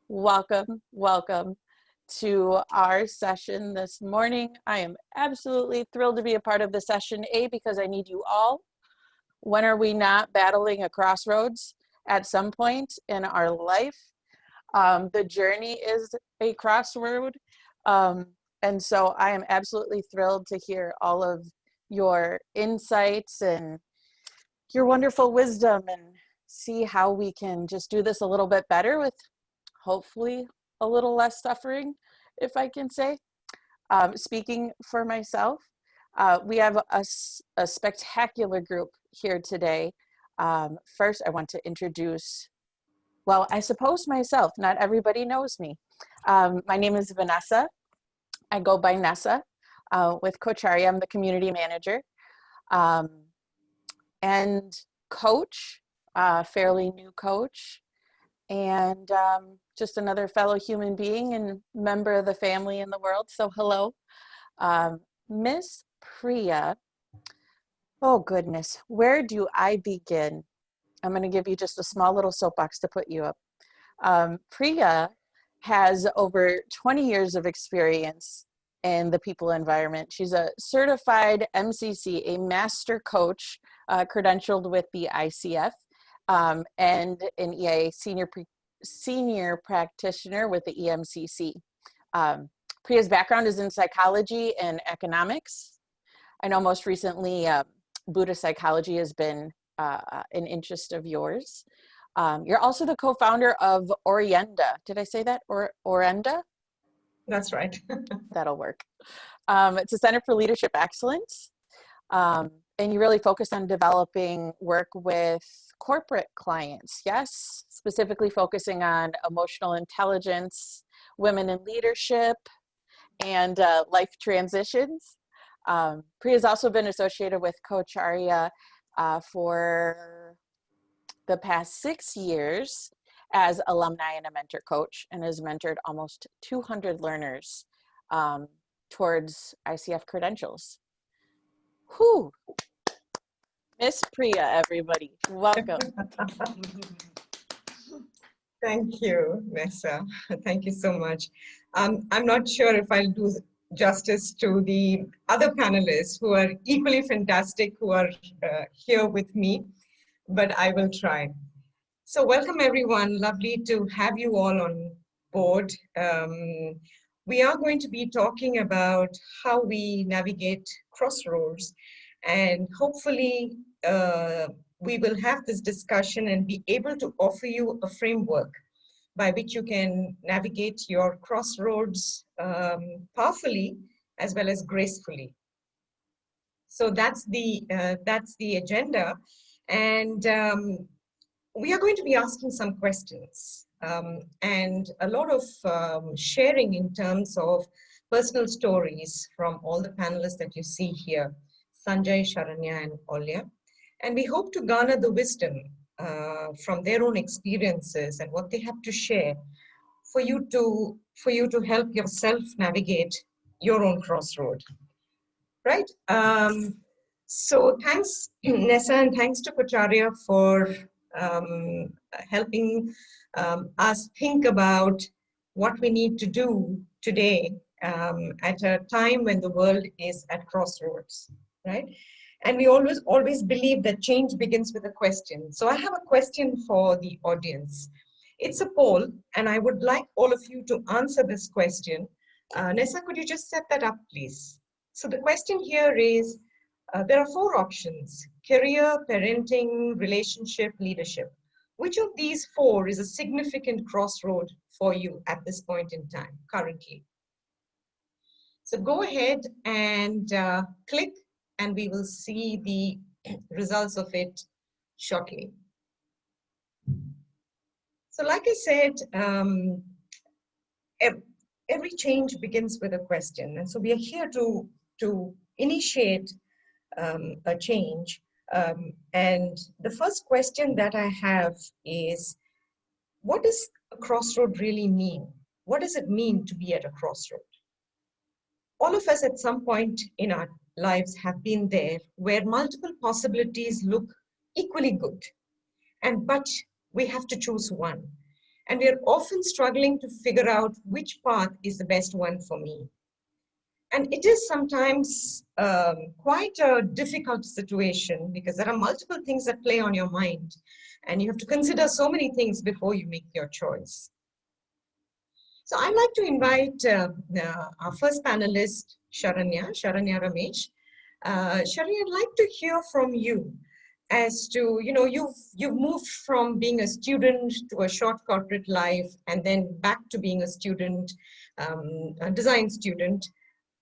Welcome, welcome to our session this morning. I am absolutely thrilled to be a part of the session, because I need you all. When are we not battling a crossroads at some point in our life? The journey is a crossroad. And so I am absolutely thrilled to hear all of your insights and your wonderful wisdom and see how we can just do this a little bit better with hopefully a little less suffering, if I can say. Speaking for myself, we have a spectacular group here today. First, I want to introduce, well, I suppose myself. Not everybody knows me. My name is Vanessa. I go by Nessa with Kochari. I'm the community manager and coach, fairly new coach, and just another fellow human being and member of the family in the world. So hello. Miss Priya, oh goodness, where do I begin? I'm going to give you just a small little soapbox to put you up. Priya has over 20 years of experience in the people environment. She's a certified MCC, a master coach, credentialed with the ICF, and an EIA senior practitioner with the EMCC. Priya's background is in psychology and economics. I know most recently Buddhist psychology has been an interest of yours. You're also the co-founder of Orienda. Did I say that? Orienda? That's right. That'll work. It's a Center for Leadership Excellence. And you really focus on developing work with corporate clients, yes? Specifically focusing on emotional intelligence, women in leadership, and life transitions. Priya's also been associated with Coach Arya for the past 6 years as alumni and a mentor coach, and has mentored almost 200 learners towards ICF credentials. Whew. Miss Priya, everybody, welcome. Thank you, Nessa. Thank you so much. I'm not sure if I'll do justice to the other panelists who are equally fantastic, who are here with me, but I will try. So welcome everyone, lovely to have you all on board. We are going to be talking about how we navigate crossroads, and hopefully we will have this discussion and be able to offer you a framework by which you can navigate your crossroads powerfully as well as gracefully. So that's the agenda, and we are going to be asking some questions and a lot of sharing in terms of personal stories from all the panelists that you see here, Sanjay, Sharanya, and Olya. And we hope to garner the wisdom from their own experiences and what they have to share for you to help yourself navigate your own crossroad, right? So thanks, Nessa, and thanks to Kocharya for helping us think about what we need to do today at a time when the world is at crossroads, right? And we always believe that change begins with a question. So I have a question for the audience. It's a poll, and I would like all of you to answer this question. Nessa, could you just set that up, please? So the question here is, there are 4 options: career, parenting, relationship, leadership. Which of these 4 is a significant crossroad for you at this point in time, currently? So go ahead and click, and we will see the results of it shortly. So like I said, every change begins with a question. And so we are here to initiate a change. And the first question that I have is, what does a crossroad really mean? What does it mean to be at a crossroad? All of us at some point in our lives have been there where multiple possibilities look equally good, but we have to choose one. and we are often struggling to figure out which path is the best one for me. And it is sometimes quite a difficult situation because there are multiple things that play on your mind, and you have to consider so many things before you make your choice. So I'd like to invite our first panelist, Sharanya Ramesh. Sharanya, I'd like to hear from you as to, you've moved from being a student to a short corporate life and then back to being a student, a design student,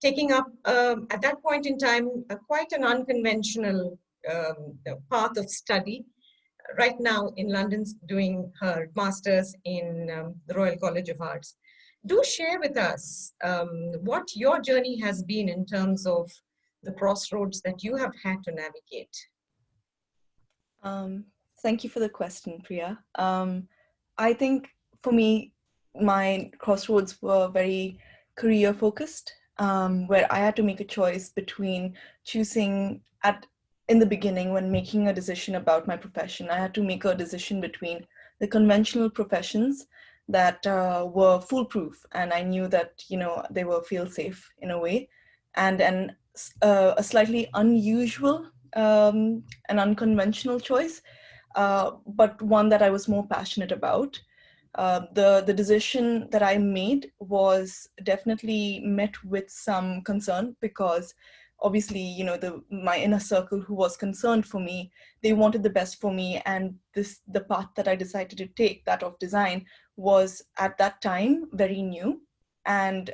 taking up at that point in time quite an unconventional path of study. Right now in London, doing her master's in the Royal College of Arts. Do share with us what your journey has been in terms of the crossroads that you have had to navigate. Um, Thank you for the question, Priya. I think for me, my crossroads were very career focused, where I had to make a choice between choosing in the beginning when making a decision about my profession. I had to make a decision between the conventional professions that were foolproof, and I knew that they were feel safe in a way, and a slightly unusual an unconventional choice, but one that I was more passionate about. The decision that I made was definitely met with some concern because obviously, my inner circle who was concerned for me, they wanted the best for me, and the path that I decided to take, that of design, was at that time very new, and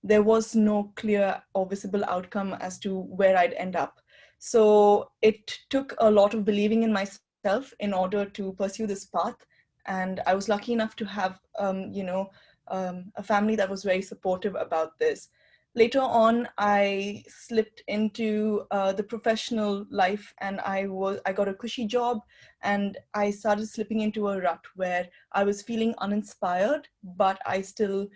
there was no clear or visible outcome as to where I'd end up. So it took a lot of believing in myself in order to pursue this path. And I was lucky enough to have, a family that was very supportive about this. Later on, I slipped into the professional life, and I got a cushy job, and I started slipping into a rut where I was feeling uninspired, but I still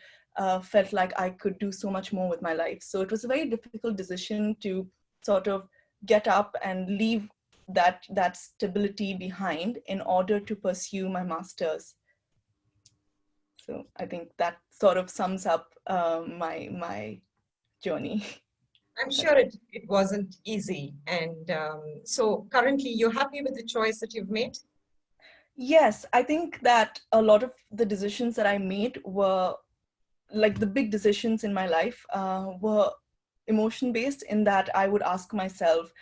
felt like I could do so much more with my life. So it was a very difficult decision to sort of get up and leave that stability behind in order to pursue my master's. So I think that sort of sums up my journey. I'm sure it wasn't easy. And so currently you're happy with the choice that you've made? Yes, I think that a lot of the decisions that I made were like the big decisions in my life were emotion based, in that I would ask myself,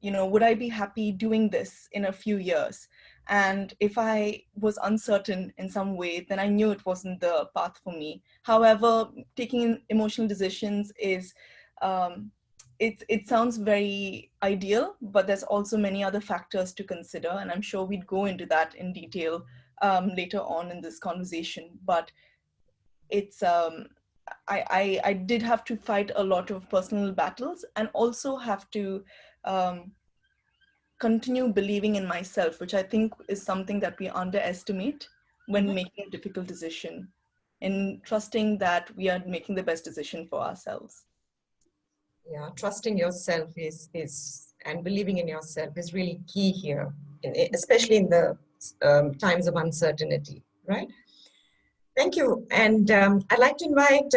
would I be happy doing this in a few years? And if I was uncertain in some way, then I knew it wasn't the path for me. However, taking emotional decisions is, it sounds very ideal, but there's also many other factors to consider. And I'm sure we'd go into that in detail later on in this conversation. But it's, I did have to fight a lot of personal battles, and also have to continue believing in myself, which I think is something that we underestimate when making a difficult decision, and trusting that we are making the best decision for ourselves. Yeah, trusting yourself is and believing in yourself is really key here, especially in the times of uncertainty, right? Thank you. And I'd like to invite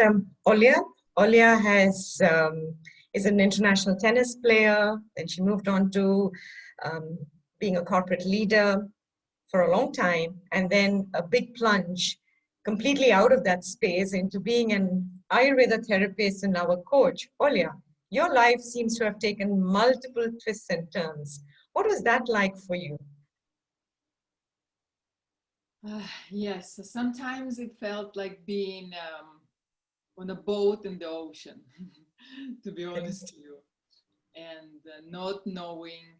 Olia. Olia is an international tennis player, and she moved on to being a corporate leader for a long time, and then a big plunge completely out of that space into being an Ayurveda therapist and our coach. Olia, your life seems to have taken multiple twists and turns. What was that like for you? Yes, sometimes it felt like being on a boat in the ocean, to be honest to you, and not knowing,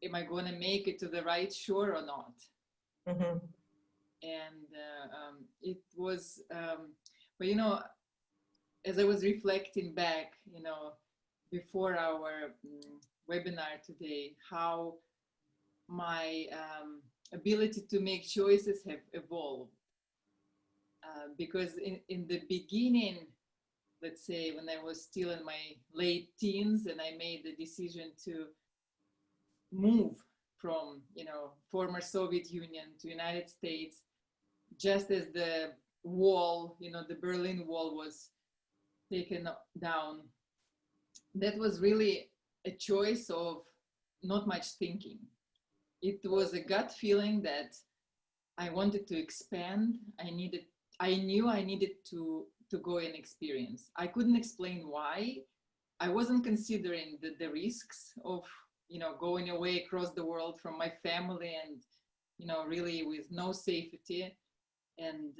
am I going to make it to the right shore or not? Mm-hmm. And it was, but as I was reflecting back, before our webinar today, how my ability to make choices have evolved. Because in the beginning, let's say when I was still in my late teens and I made the decision to move from, you know, former Soviet Union to United States, just as the wall, you know, the Berlin Wall was taken down. That was really a choice of not much thinking. It was a gut feeling that I wanted to expand. I knew I needed to go and experience. I couldn't explain why. I wasn't considering the risks of, you know, going away across the world from my family and, you know, really with no safety and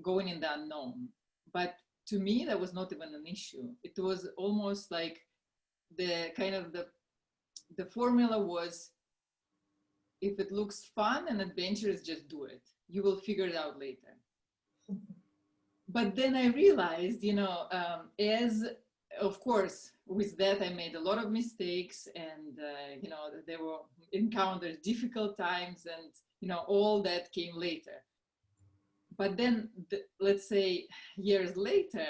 going in the unknown. But to me, that was not even an issue. It was almost like the kind of the formula was, if it looks fun and adventurous, just do it. You will figure it out later. But then I realized, you know, as of course, with that, I made a lot of mistakes and, you know, there were encountered difficult times and, you know, all that came later. But then, let's say years later,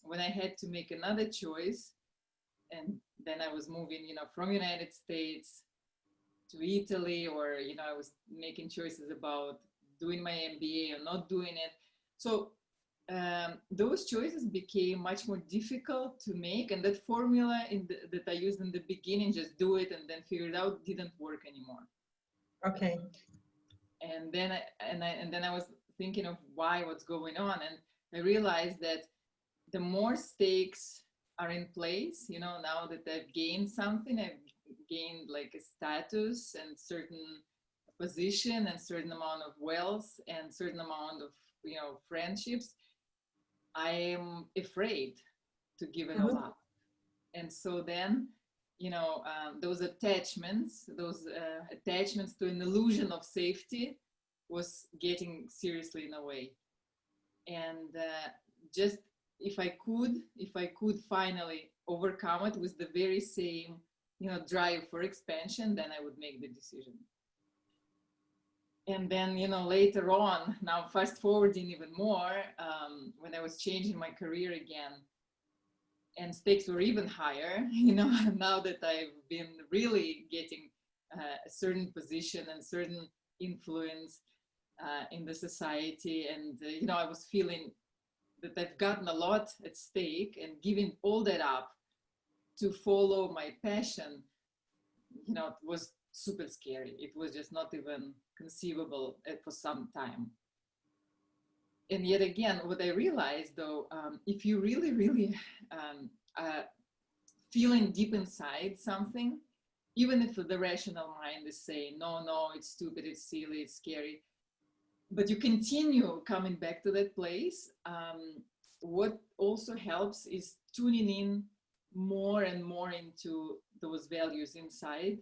when I had to make another choice, and then I was moving, you know, from United States to Italy, or, you know, I was making choices about doing my MBA or not doing it. So those choices became much more difficult to make, and that formula that I used in the beginning, just do it and then figure it out, didn't work anymore. Okay. And then I was thinking of what's going on, and I realized that the more stakes are in place, you know, now that I've gained something, I've gained like a status and certain position and certain amount of wealth and certain amount of, you know, friendships, I am afraid to give it all up. And so then, you know, those attachments to an illusion of safety was getting seriously in a way. And just if I could finally overcome it with the very same, you know, drive for expansion, then I would make the decision. And then, you know, later on, now fast forwarding even more, when I was changing my career again, and stakes were even higher, you know, now that I've been really getting a certain position and certain influence in the society, and, you know, I was feeling that I've gotten a lot at stake, and giving all that up to follow my passion, you know, it was super scary. It was just not even conceivable for some time. And yet again, what I realized though, if you really, really feeling deep inside something, even if the rational mind is saying, no, it's stupid, it's silly, it's scary, but you continue coming back to that place, what also helps is tuning in more and more into those values inside,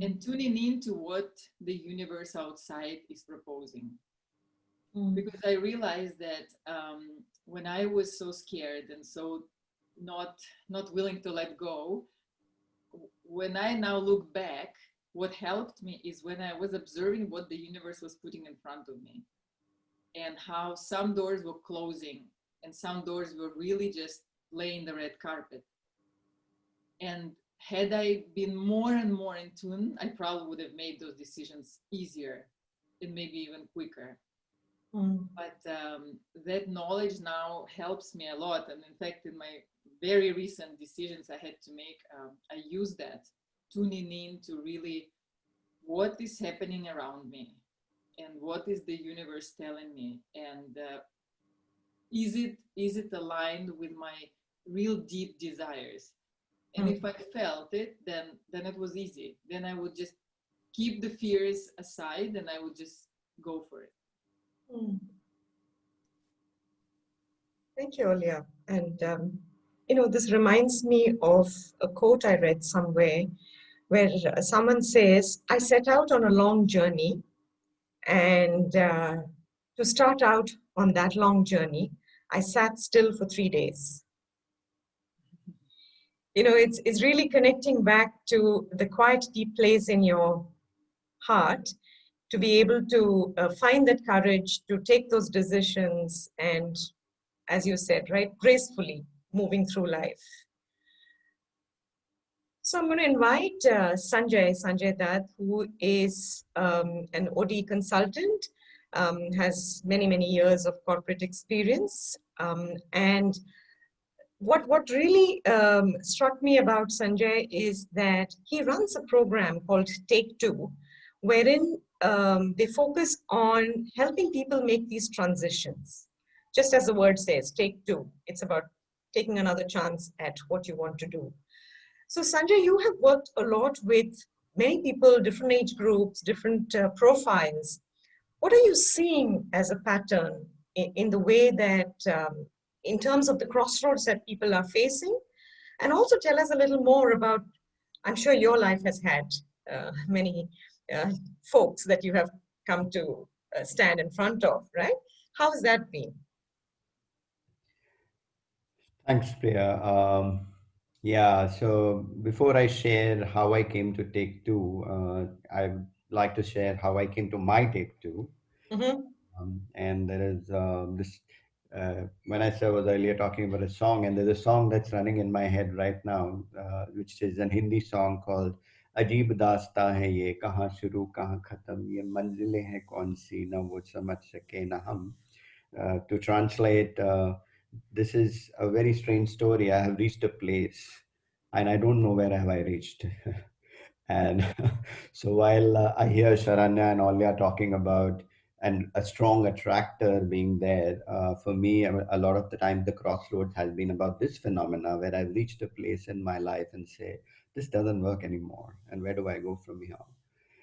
and tuning into what the universe outside is proposing. Because I realized that when I was so scared and so not willing to let go, when I now look back, what helped me is when I was observing what the universe was putting in front of me, and how some doors were closing and some doors were really just laying the red carpet. And had I been more and more in tune, I probably would have made those decisions easier and maybe even quicker. But that knowledge now helps me a lot. And in fact, in my very recent decisions I had to make, I use that, tuning in to really what is happening around me and what is the universe telling me, and is it aligned with my real deep desires. And if I felt it, then it was easy. Then I would just keep the fears aside and I would just go for it. Thank you, Olia. And, you know, this reminds me of a quote I read somewhere where someone says, I set out on a long journey, and to start out on that long journey, I sat still for 3 days. You know, it's really connecting back to the quiet, deep place in your heart to be able to find that courage to take those decisions and, as you said, right, gracefully moving through life. So I'm going to invite Sanjay Dutt, who is an OD consultant, has many, many years of corporate experience. And what really struck me about Sanjay is that he runs a program called Take Two, wherein they focus on helping people make these transitions. Just as the word says, take two. It's about taking another chance at what you want to do. So Sanjay, you have worked a lot with many people, different age groups, different profiles. What are you seeing as a pattern in the way that, in terms of the crossroads that people are facing? And also tell us a little more about, I'm sure your life has had many folks that you have come to stand in front of, right? How has that been? Thanks, Priya. Yeah, so before I share how I came to Take Two, I'd like to share how I came to my Take Two. Mm-hmm. And there is this, when I was earlier talking about a song, and there's a song that's running in my head right now, which is a Hindi song called अजीब दास्ता है ये कहाँ शुरू कहाँ खत्म ये मंजिलें हैं कौन सी ना वो समझ सके ना हम. To translate, this is a very strange story. I have reached a place and I don't know where have I reached. And so while I hear Sharanya and Olya talking about and a strong attractor being there, for me, a lot of the time the crossroads has been about this phenomena where I've reached a place in my life and say, this doesn't work anymore. And where do I go from here?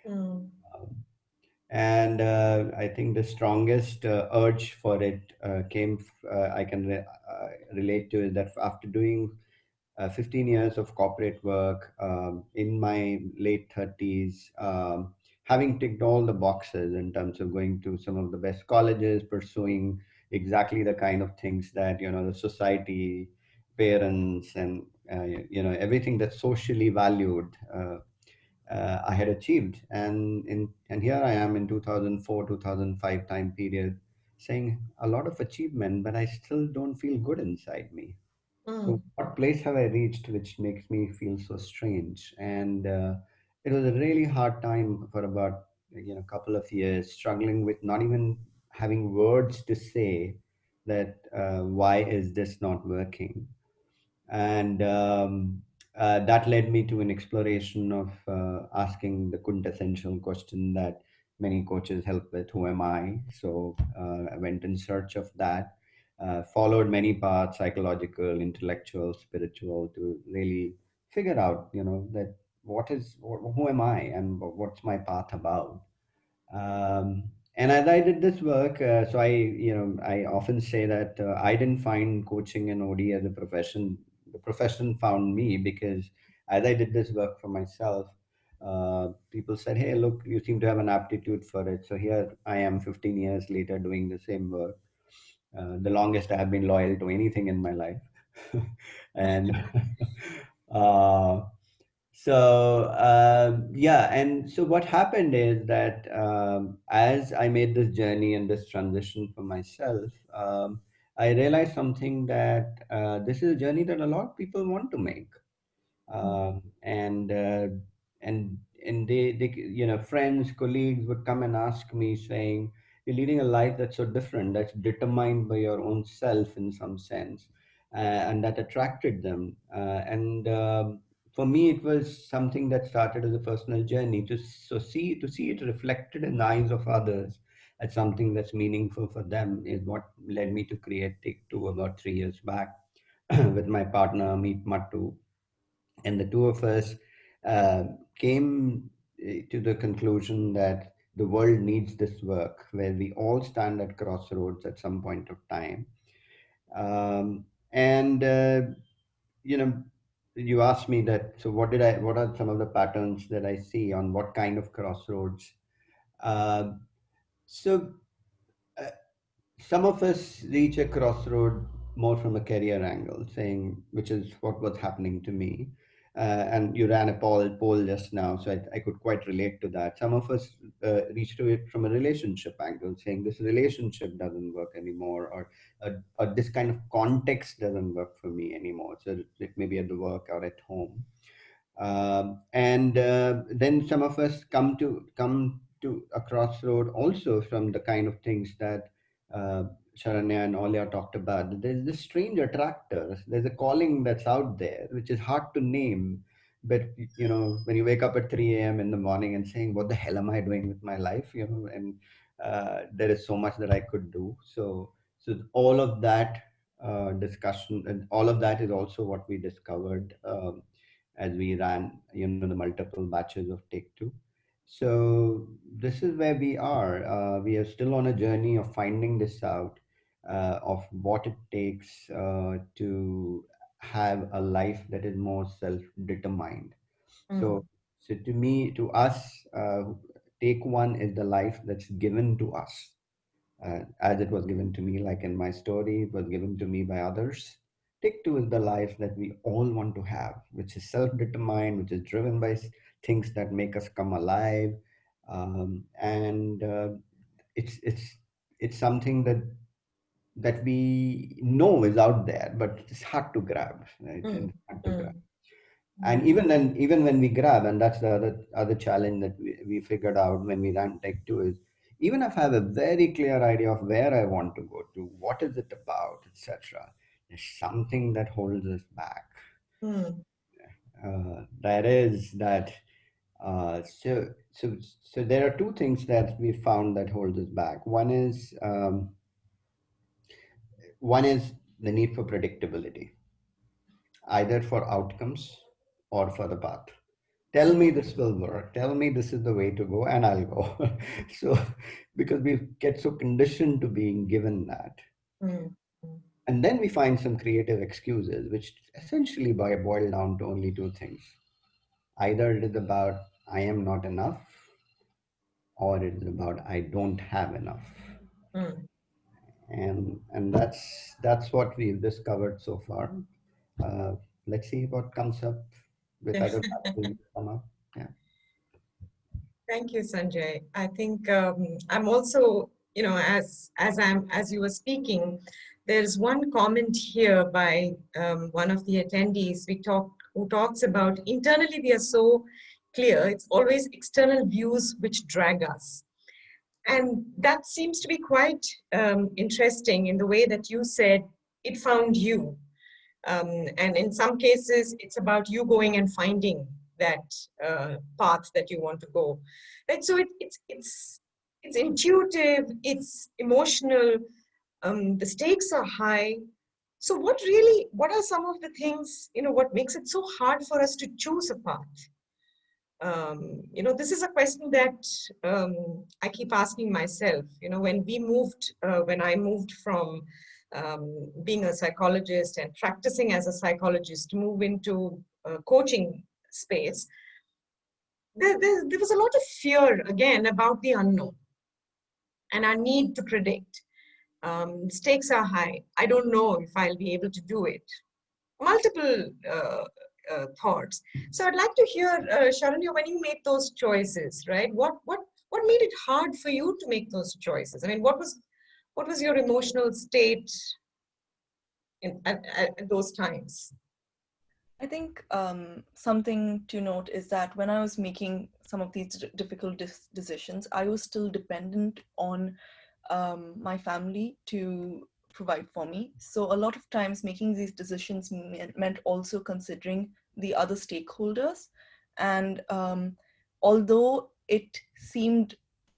Mm. Um, and I think the strongest urge for it I can relate to is that after doing 15 years of corporate work in my late 30s, having ticked all the boxes in terms of going to some of the best colleges, pursuing exactly the kind of things that, the society, parents, and, everything that's socially valued. I had achieved. And here I am in 2004, 2005 time period saying a lot of achievement, but I still don't feel good inside me. So Mm. what place have I reached which makes me feel so strange? And it was a really hard time for about, a couple of years, struggling with not even having words to say that why is this not working? And that led me to an exploration of asking the quintessential question that many coaches help with: who am I? So I went in search of that, followed many paths: psychological, intellectual, spiritual, to really figure out, that who am I and what's my path about. And as I did this work, I often say that I didn't find coaching and OD as a profession. The profession found me, because as I did this work for myself, people said, "Hey, look, you seem to have an aptitude for it." So here I am, 15 years later, doing the same work. The longest I have been loyal to anything in my life, and uh, yeah, and so what happened is that as I made this journey and this transition for myself, I realized something, that this is a journey that a lot of people want to make. um, and uh, and they friends, colleagues would come and ask me saying, you're leading a life that's so different, that's determined by your own self in some sense, and that attracted them. And For me, it was something that started as a personal journey to see it reflected in the eyes of others as something that's meaningful for them, is what led me to create Take Two about 3 years back with my partner Meet Mattu. And the two of us uh, came to the conclusion that the world needs this work, where we all stand at crossroads at some point of time. And you know you asked me that, so what are some of the patterns that I see on what kind of crossroads. uh, so uh, some of us reach a crossroad more from a career angle, saying, which is what was happening to me. And you ran a poll just now, so I could quite relate to that. Some of us reach to it from a relationship angle, saying this relationship doesn't work anymore, or this kind of context doesn't work for me anymore. So it may be at the work or at home. Then some of us come to a crossroad also from the kind of things that uh, Sharanya and Olia talked about. There's this strange attractor. There's a calling that's out there, which is hard to name. But when you wake up at 3 a.m. in the morning and saying, "What the hell am I doing with my life?" And there is so much that I could do. So all of that discussion and all of that is also what we discovered. As we ran, the multiple batches of Take Two. So this is where we are. We are still on a journey of finding this out, of what it takes to have a life that is more self-determined. So, so to me, to us, Take One is the life that's given to us, as it was given to me, like in my story, it was given to me by others. Take two is the life that we all want to have, which is self-determined, which is driven by things that make us come alive, and it's something that we know is out there, but it's hard to grab, right? And hard to grab. And even when we grab, and that's the other challenge that we figured out when we ran Tech 2 is, even if I have a very clear idea of where I want to go to, what is it about, etc., there's something that holds us back. That is that. So there are two things that we found that hold us back. One is the need for predictability, either for outcomes or for the path. Tell me this will work, tell me this is the way to go, and I'll go. So because we get so conditioned to being given that, and then we find some creative excuses, which essentially boil down to only two things. Either it is about I am not enough, or it is about I don't have enough. And that's what we've discovered so far. Let's see what comes up with other batches come up. Yeah. Thank you, Sanjay. I think I'm also, as you were speaking, there's one comment here by one of the attendees who talks about internally we are so clear, it's always external views which drag us. And that seems to be quite interesting in the way that you said it found you. And in some cases, it's about you going and finding that path that you want to go. Right? So it's intuitive, it's emotional, the stakes are high. So what are some of the things, what makes it so hard for us to choose a path? This is a question that I keep asking myself. When I moved from being a psychologist and practicing as a psychologist to move into coaching space, there was a lot of fear again about the unknown and our need to predict. Stakes are high. I don't know if I'll be able to do it. Multiple thoughts. So I'd like to hear, Sharanya, when you made those choices, right? What made it hard for you to make those choices? I mean, what was your emotional state at those times? I think something to note is that when I was making some of these difficult decisions, I was still dependent on my family to provide for me. So a lot of times making these decisions meant also considering the other stakeholders. And although it seemed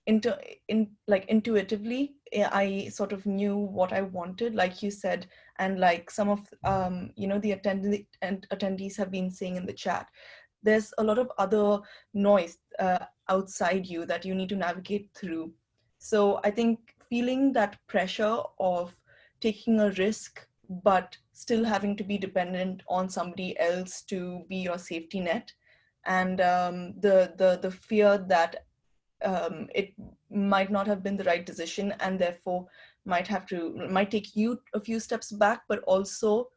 intuitively, I sort of knew what I wanted, like you said, and like some of the attendees have been saying in the chat, there's a lot of other noise outside you that you need to navigate through. So I think feeling that pressure of taking a risk but still having to be dependent on somebody else to be your safety net, and the fear that it might not have been the right decision and therefore might take you a few steps back, but also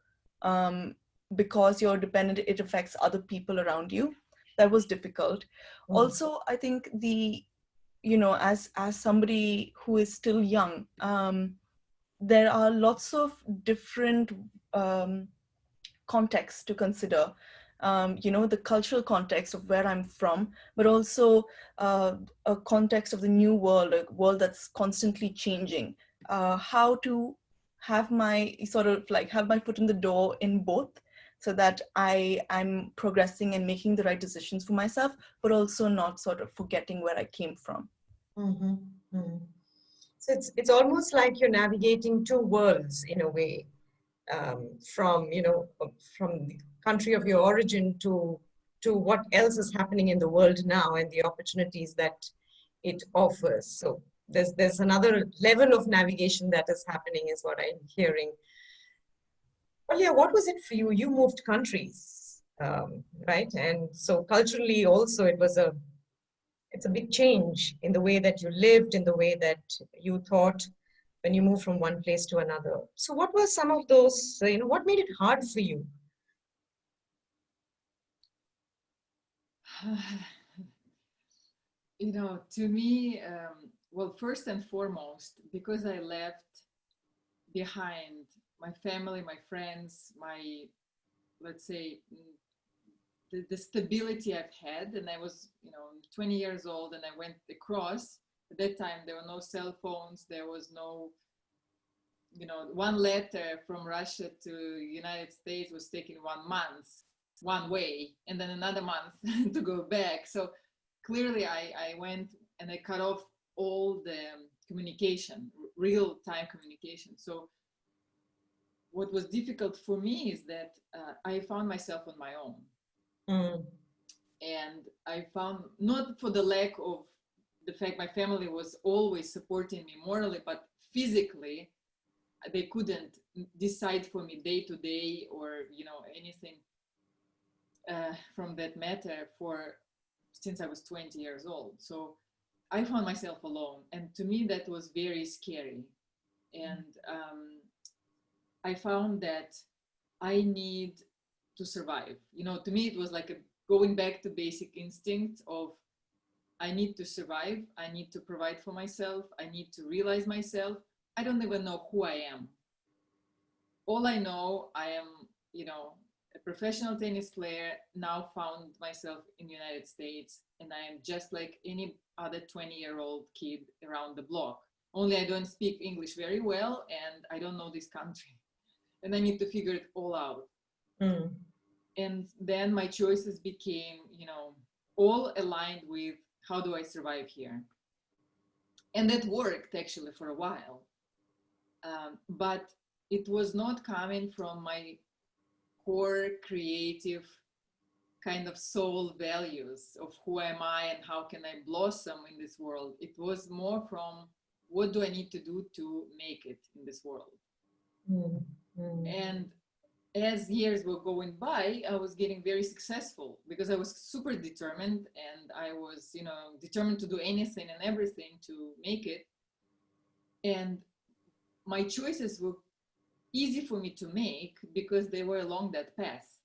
because you're dependent, it affects other people around you. That was difficult. Also, I think as somebody who is still young, there are lots of different contexts to consider. the cultural context of where I'm from, but also a context of the new world, a world that's constantly changing. How to have my have my foot in the door in both, so that I'm progressing and making the right decisions for myself, but also not sort of forgetting where I came from. Mm-hmm. Mm. So it's almost like you're navigating two worlds in a way, from from the country of your origin to what else is happening in the world now and the opportunities that it offers. So there's another level of navigation that is happening, is what I'm hearing. Well, yeah, what was it for you? You moved countries, right? And so culturally also it's a big change in the way that you lived, in the way that you thought when you moved from one place to another. So what were some of those, what made it hard for you? To me, well, first and foremost, because I left behind my family, my friends, let's say, the stability I've had. And I was, 20 years old, and I went across. At that time, there were no cell phones. There was no, one letter from Russia to United States was taking 1 month, one way, and then another month to go back. So clearly I went and I cut off all the communication, real-time communication. So what was difficult for me is that I found myself on my own. Mm. And I found, not for the lack of the fact my family was always supporting me morally, but physically, they couldn't decide for me day to day or, anything from that matter since I was 20 years old. So I found myself alone. And to me, that was very scary. And I found that I need to survive. To me, it was like going back to basic instinct of I need to survive. I need to provide for myself. I need to realize myself. I don't even know who I am. All I know, I am, a professional tennis player, now found myself in the United States, and I am just like any other 20-year-old kid around the block. Only I don't speak English very well, and I don't know this country. And I need to figure it all out. Mm. And then my choices became, all aligned with how do I survive here? And that worked actually for a while. But it was not coming from my core creative kind of soul values of who am I and how can I blossom in this world. It was more from what do I need to do to make it in this world. Mm. Mm. And as years were going by, I was getting very successful because I was super determined, and I was, determined to do anything and everything to make it. And my choices were easy for me to make because they were along that path.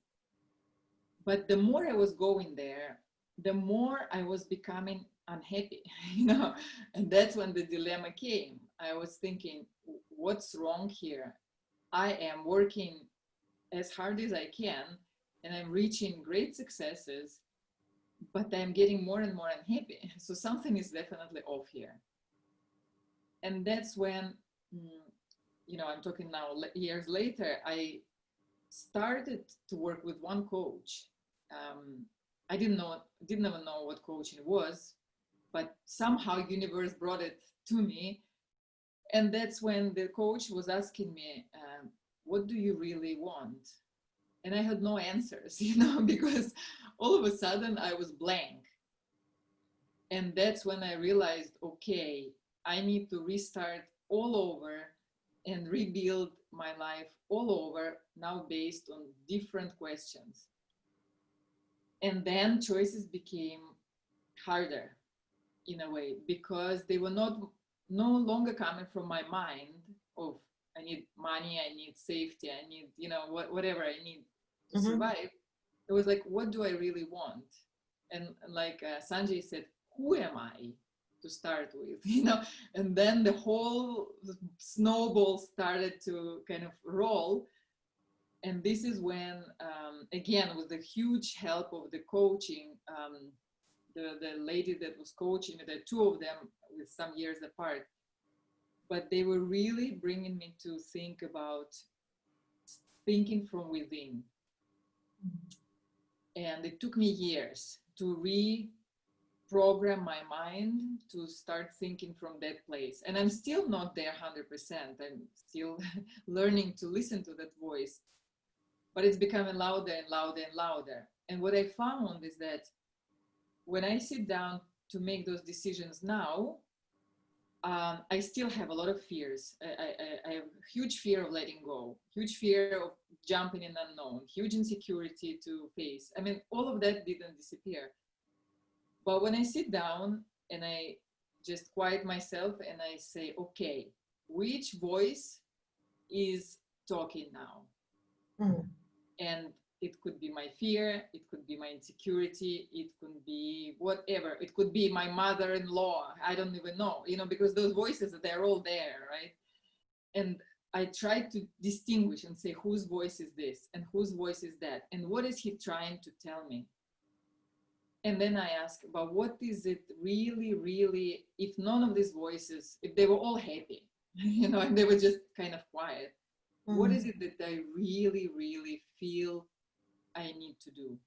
But the more I was going there, the more I was becoming unhappy, and that's when the dilemma came. I was thinking, what's wrong here? I am working as hard as I can, and I'm reaching great successes, but I'm getting more and more unhappy. So something is definitely off here. And that's when, I'm talking now years later, I started to work with one coach. I didn't even know what coaching was, but somehow universe brought it to me. And that's when the coach was asking me, what do you really want? And I had no answers, because all of a sudden I was blank. And that's when I realized, okay, I need to restart all over and rebuild my life all over, now based on different questions. And then choices became harder in a way, because they were no longer coming from my mind of I need money, I need safety, I need, whatever I need to survive. It was like, what do I really want? And like Sanjay said, who am I to start with, and then the whole snowball started to kind of roll. And this is when, again, with the huge help of the coaching, the lady that was coaching, the two of them with some years apart, but they were really bringing me to think about thinking from within. And it took me years to reprogram my mind to start thinking from that place. And I'm still not there 100%. I'm still learning to listen to that voice, but it's becoming louder and louder and louder. And what I found is that when I sit down to make those decisions now, I still have a lot of fears. I have huge fear of letting go, huge fear of jumping in unknown, huge insecurity to face. I mean, all of that didn't disappear. But when I sit down and I just quiet myself and I say, okay, which voice is talking now? Mm. And it could be my fear, it could be my insecurity, it could be whatever. It could be my mother-in-law. I don't even know, because those voices, they're all there, right? And I try to distinguish and say, whose voice is this and whose voice is that? And what is he trying to tell me? And then I ask, but what is it really, really, if none of these voices, if they were all happy, and they were just kind of quiet, what is it that I really, really feel I need to do?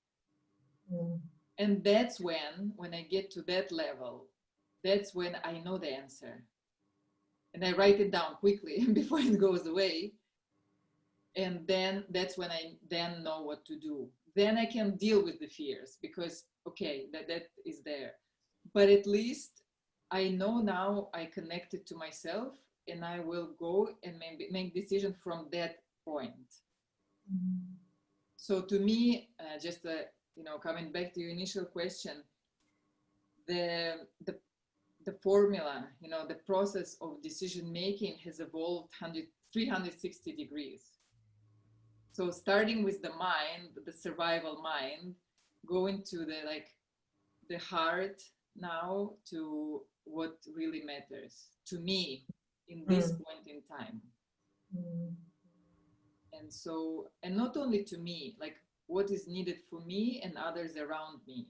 And that's when I get to that level, that's when I know the answer. And I write it down quickly before it goes away. And then that's when I then know what to do. Then I can deal with the fears because, okay, that is there. But at least I know now I connected to myself and I will go and make decision from that point. So to me, coming back to your initial question, the formula, the process of decision making has evolved 360 degrees. So starting with the mind, the survival mind, going to the heart now to what really matters to me in this point in time. And so, and not only to me, like what is needed for me and others around me.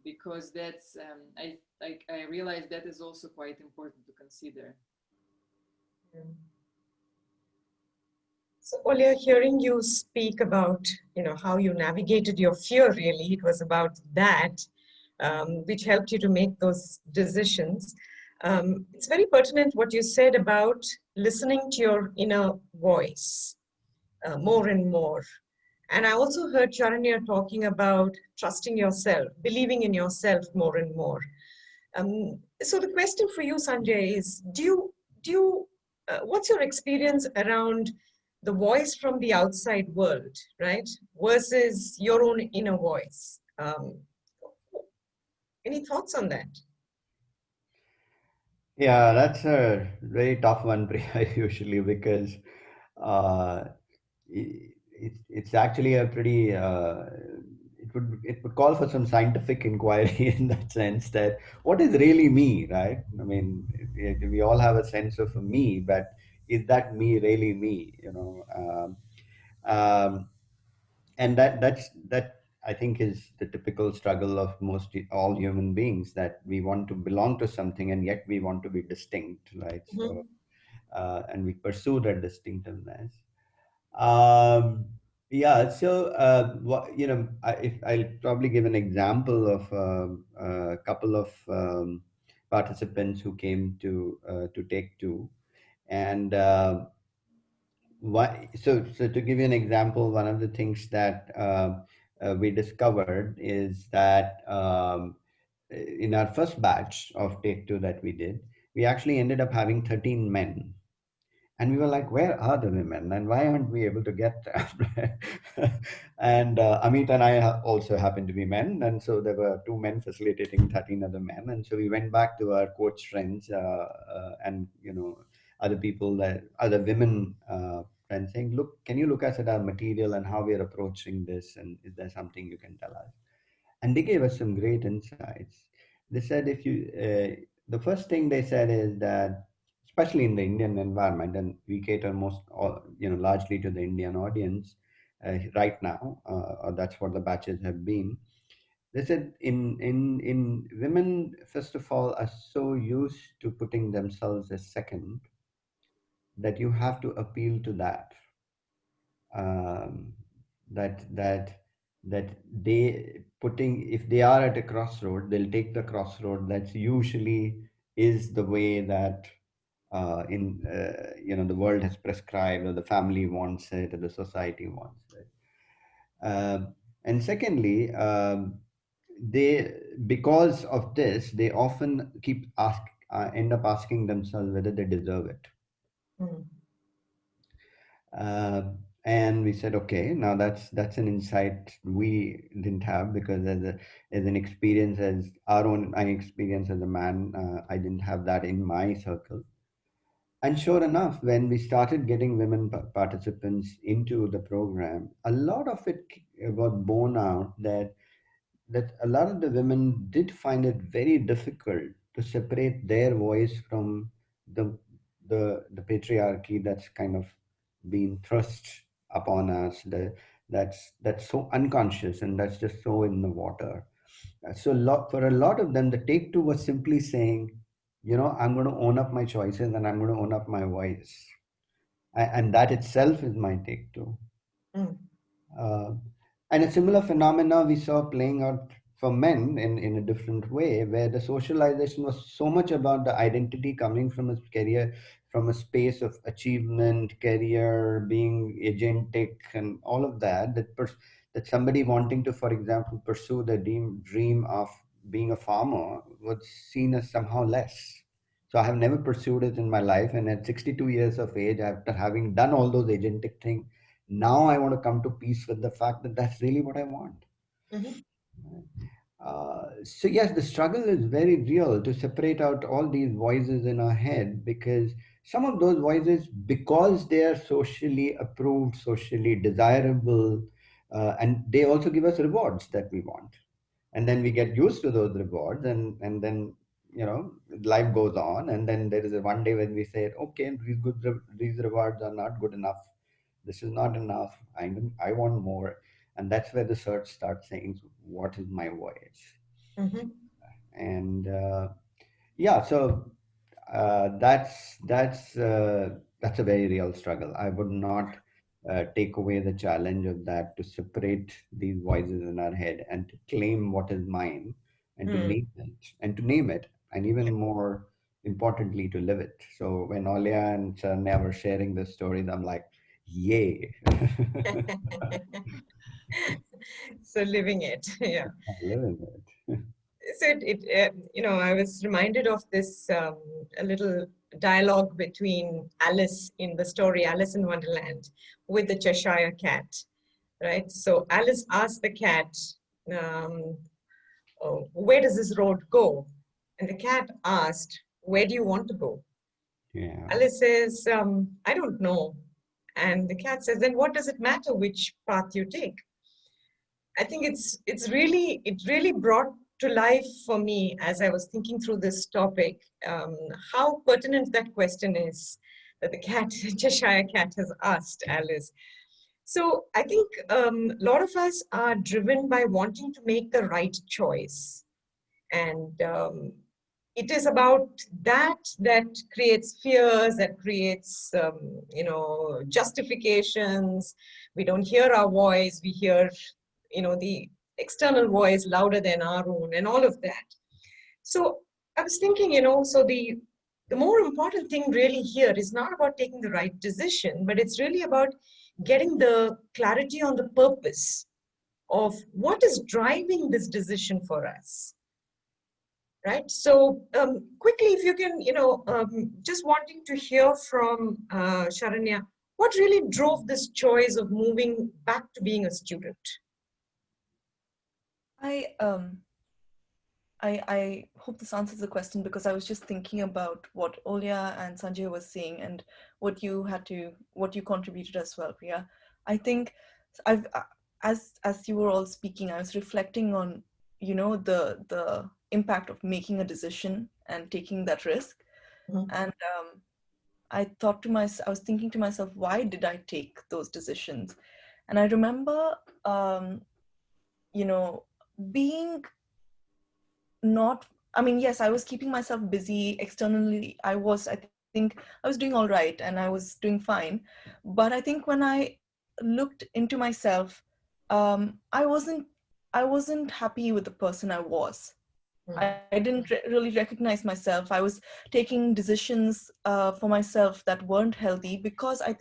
Because that's, I realize that is also quite important to consider. So, Olia, hearing you speak about, how you navigated your fear, really, it was about that, which helped you to make those decisions. It's very pertinent what you said about listening to your inner voice more and more. And I also heard Charanya talking about trusting yourself, believing in yourself more and more. So the question for you, Sanjay, is what's your experience around the voice from the outside world, right, versus your own inner voice? Any thoughts on that? Yeah, that's a very tough one, Priya, usually, because it's actually a pretty it would call for some scientific inquiry in that sense, that what is really me, right? I mean, we all have a sense of a me, but is that me really me? And that I think is the typical struggle of all human beings, that we want to belong to something and yet we want to be distinct, right? So and we pursue that distinctiveness. Yeah, so I'll probably give an example of a couple of participants who came to take two, and so to give you an example, one of the things that we discovered is that in our first batch of take two that we did, we actually ended up having 13 men. And we were like, where are the women? And why aren't we able to get them? And Amit and I also happened to be men. And so there were two men facilitating 13 other men. And so we went back to our coach friends and, other people, other women friends, saying, look, can you look us at our material and how we are approaching this? And is there something you can tell us? And they gave us some great insights. They said, the first thing they said is that, especially in the Indian environment, and we cater largely to the Indian audience right now, or that's what the batches have been. They said in women, first of all, are so used to putting themselves as second that you have to appeal to that. Um, that that that they putting if they are at a crossroad, they'll take the crossroad. That's usually is the way that in the world has prescribed, or the family wants it, or the society wants it. And secondly, they because of this, they often end up asking themselves whether they deserve it. Mm. Uh, and we said, okay, now that's an insight we didn't have, because as an experience, as our own I experience as a man, I didn't have that in my circle. And sure enough, when we started getting women participants into the program, a lot of it was borne out that a lot of the women did find it very difficult to separate their voice from the the patriarchy that's kind of being thrust upon us. That's so unconscious, and that's just so in the water. So for a lot of them, the take two was simply saying, I'm going to own up my choices, and I'm going to own up my voice, and that itself is my take two. Mm. Uh, and a similar phenomena we saw playing out for men in a different way, where the socialization was so much about the identity coming from a career, from a space of achievement, career, being agentic, and all of that, that somebody wanting to, for example, pursue the dream of being a farmer was seen as somehow less. So I have never pursued it in my life. And at 62 years of age, after having done all those agentic things, now I want to come to peace with the fact that that's really what I want. Mm-hmm. So yes, the struggle is very real to separate out all these voices in our head, because some of those voices, because they are socially approved, socially desirable, and they also give us rewards that we want, and then we get used to those rewards, and then life goes on, and then there is a one day when we say, okay, these rewards are not good enough, this is not enough, I want more. And that's where the search starts saying, what is my voice? Mm-hmm. And yeah, so that's a very real struggle. I would not take away the challenge of that, to separate these voices in our head and to claim what is mine, and to Mm. name it, and even more importantly, to live it. So when Olia and Charanya were sharing the stories, I'm like, yay. So living it, yeah. Living it. So I was reminded of this a little dialogue between Alice in the story Alice in Wonderland with the Cheshire cat, right? So Alice asked the cat, um, oh, where does this road go? And the cat asked, where do you want to go? Yeah. Alice says, I don't know. And the cat says, then what does it matter which path you take? I think it really brought to life for me as I was thinking through this topic, how pertinent that question is that the cat, Cheshire cat, has asked Alice. So I think a lot of us are driven by wanting to make the right choice, and it is about that creates fears, that creates justifications. We don't hear our voice, we hear the external voice louder than our own, and all of that. So I was thinking, so the more important thing really here is not about taking the right decision, but it's really about getting the clarity on the purpose of what is driving this decision for us. Right. So quickly, if you can, just wanting to hear from Sharanya, what really drove this choice of moving back to being a student? I hope this answers the question, because I was just thinking about what Olia and Sanjay was saying and what you contributed as well, Priya. I think as you were all speaking, I was reflecting on the impact of making a decision and taking that risk. Mm-hmm. And I was thinking to myself, why did I take those decisions? And I remember, you know, being not, I mean, yes, I was keeping myself busy externally. I think I was doing all right and I was doing fine. But I think when I looked into myself, I wasn't happy with the person I was. I didn't really recognize myself. I was taking decisions for myself that weren't healthy because I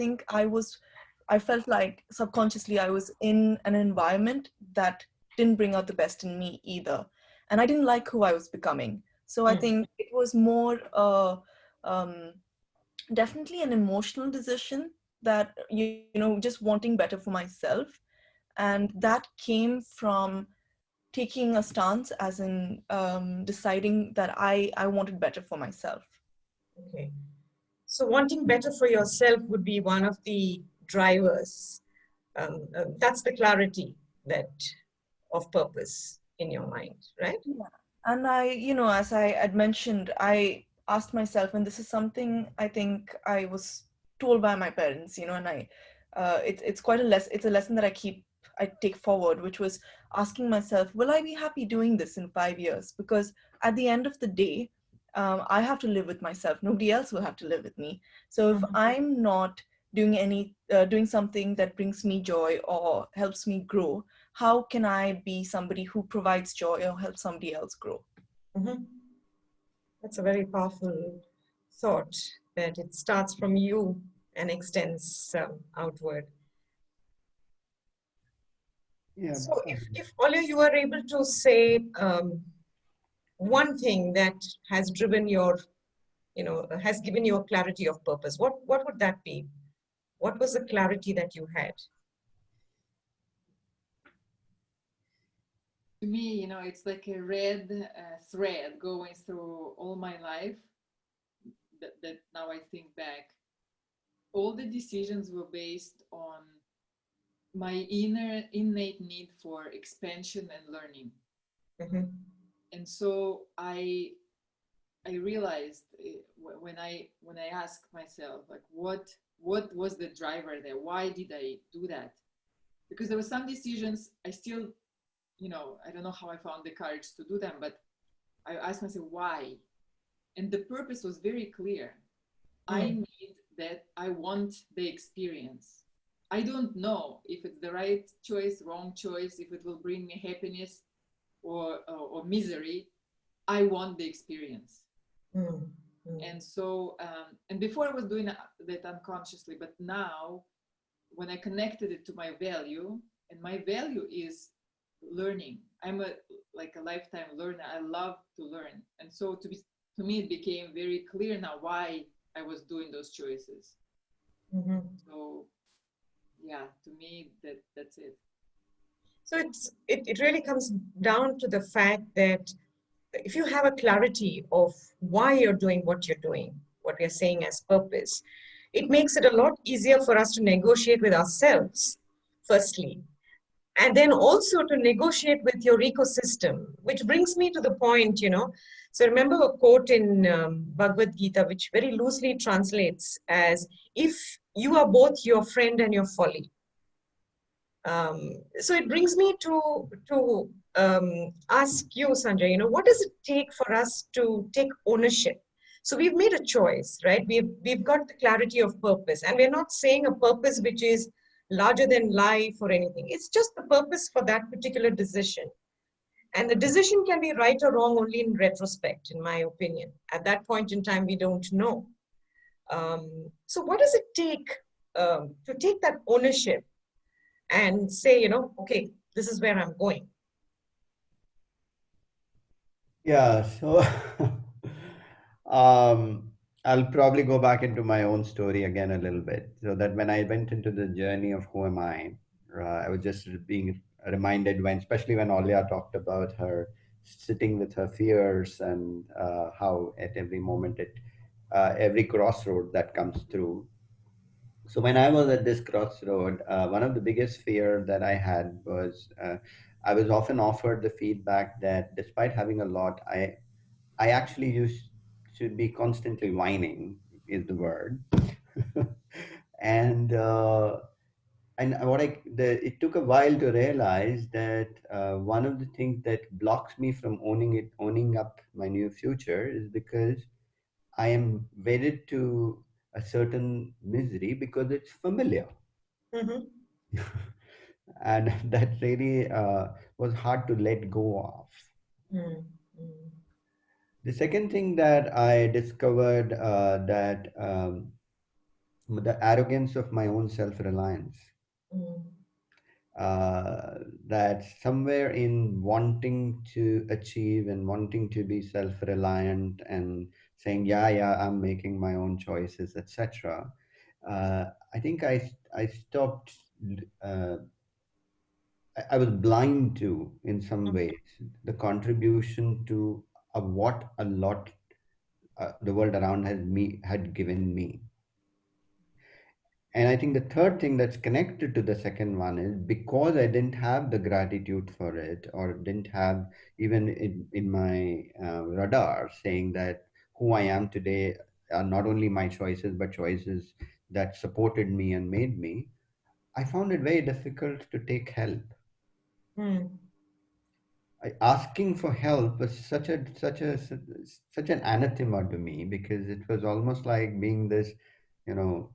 felt like subconsciously I was in an environment that didn't bring out the best in me either. And I didn't like who I was becoming. So I think it was more um, definitely an emotional decision that, just wanting better for myself. And that came from taking a stance, as in deciding that I wanted better for myself. Okay. So wanting better for yourself would be one of the drivers. That's the clarity that of purpose in your mind, right? Yeah. And as I had mentioned, I asked myself, and this is something I think I was told by my parents, and it's quite it's a lesson that I take forward, which was asking myself, will I be happy doing this in 5 years? Because at the end of the day, I have to live with myself. Nobody else will have to live with me. So if I'm not doing something that brings me joy or helps me grow, how can I be somebody who provides joy or helps somebody else grow? Mm-hmm. That's a very powerful thought, that it starts from you and extends outward. Yeah. So if Olia, you are able to say one thing that has driven your, has given you a clarity of purpose, what would that be? What was the clarity that you had? To me, it's like a red thread going through all my life that now I think back. All the decisions were based on my innate need for expansion and learning. Mm-hmm. And so I realized when I asked myself, like, what was the driver there? Why did I do that? Because there were some decisions I still, I don't know how I found the courage to do them, but I asked myself why. And the purpose was very clear. I need that. I want the experience. I don't know if it's the right choice, wrong choice, if it will bring me happiness or misery. I want the experience. And so, and before I was doing that unconsciously, but now when I connected it to my value, and my value is learning. I'm like a lifetime learner. I love to learn. And so to me, it became very clear now why I was doing those choices. Mm-hmm. So yeah, to me, that's it. So it really comes down to the fact that if you have a clarity of why you're doing what you're doing, what we're saying as purpose, it makes it a lot easier for us to negotiate with ourselves, firstly, and then also to negotiate with your ecosystem, which brings me to the point, So remember a quote in Bhagavad Gita, which very loosely translates as, if you are both your friend and your folly. So it brings me to ask you, Sanjay, what does it take for us to take ownership? So we've made a choice, right? We've got the clarity of purpose, and we're not saying a purpose which is larger than life or anything. It's just the purpose for that particular decision. And the decision can be right or wrong only in retrospect, in my opinion. At that point in time, we don't know. So what does it take to take that ownership and say, okay, this is where I'm going? Yeah, so um, I'll probably go back into my own story again a little bit. So that when I went into the journey of who am I was just being reminded when, especially when Olia talked about her sitting with her fears and how at every moment every crossroad that comes through. So when I was at this crossroad, one of the biggest fear that I had was I was often offered the feedback that despite having a lot, I actually used to be constantly whining is the word. and it took a while to realize that one of the things that blocks me from owning up my new future is because I am wedded to a certain misery because it's familiar. Mhm. And that really was hard to let go of. Mm, mm, The second thing that I discovered that the arrogance of my own self-reliance. mm, That somewhere in wanting to achieve and wanting to be self-reliant and saying, yeah, I'm making my own choices, etc. I think I stopped. Uh, I was blind to, in some mm, ways, the contribution to what a lot the world around had given me. And I think the third thing that's connected to the second one is because I didn't have the gratitude for it, or didn't have even in my radar saying that who I am today are not only my choices, but choices that supported me and made me. I found it very difficult to take help. mm, Asking for help was such an anathema to me, because it was almost like being this, you know,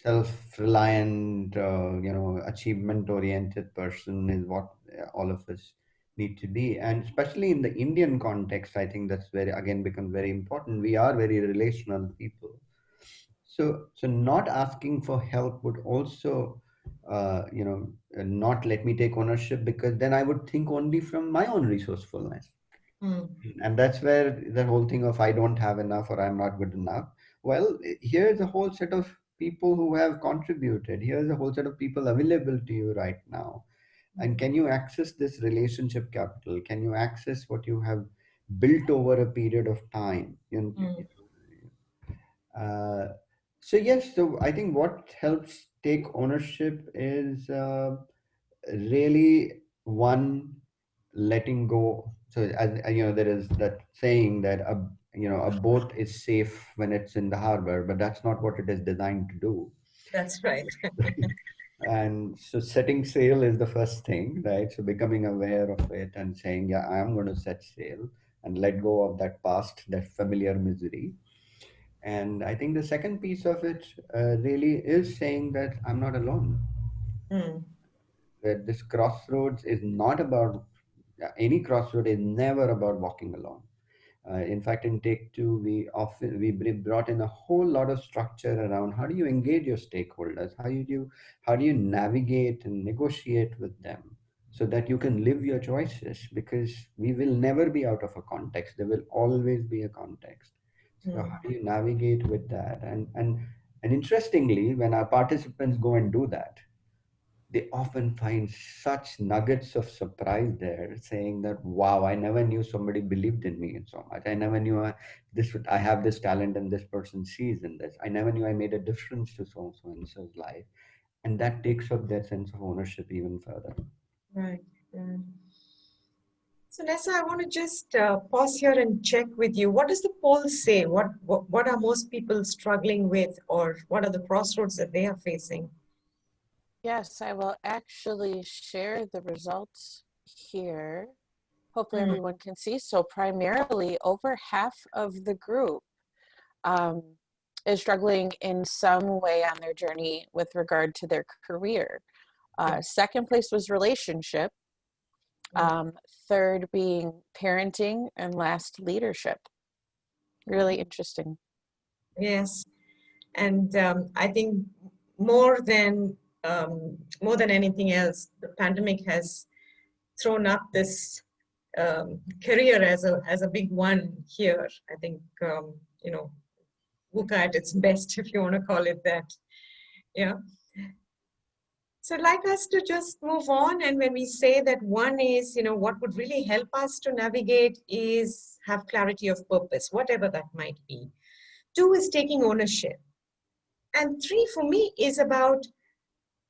self-reliant, achievement-oriented person is what all of us need to be. And especially in the Indian context, I think that's very, again, becomes very important. We are very relational people. So not asking for help would also, not let me take ownership, because then I would think only from my own resourcefulness. mm, And that's where the whole thing of I don't have enough or I'm not good enough. Well, here's a whole set of people who have contributed. Here's a whole set of people available to you right now. And mm, can you access this relationship capital? Can you access what you have built over a period of time? mm, Uh, so yes, so I think what helps take ownership is really one, letting go. So as you know, there is that saying that a boat is safe when it's in the harbor, but that's not what it is designed to do. that's right. And so setting sail is the first thing, right? So becoming aware of it and saying, yeah, I am going to set sail and let go of that past, that familiar misery. And I think the second piece of it really is saying that I'm not alone. Mm, That this crossroads is not about, any crossroad is never about walking alone. In fact, in Take Two, we brought in a whole lot of structure around how do you engage your stakeholders, how do you navigate and negotiate with them, so that you can live your choices, because we will never be out of a context. There will always be a context. So mm, how do you navigate with that? And interestingly, when our participants go and do that, they often find such nuggets of surprise there, saying that, wow, I never knew somebody believed in me so much. I never knew I have this talent and this person sees in this. I never knew I made a difference to so and so's life. And that takes up their sense of ownership even further. right. Right. So Nessa, I want to just pause here and check with you. What does the poll say? What are most people struggling with, or what are the crossroads that they are facing? Yes, I will actually share the results here. Hopefully Mm, everyone can see. So primarily over half of the group um, is struggling in some way on their journey with regard to their career. Second place was relationship. mm, Third being parenting, and last leadership. Really interesting. yes, and I think more than more than anything else, the pandemic has thrown up this career as a big one here. I think VUCA at its best, if you want to call it that. Yeah. So I'd like us to just move on. And when we say that one is, what would really help us to navigate is have clarity of purpose, whatever that might be. Two is taking ownership. And three for me is about,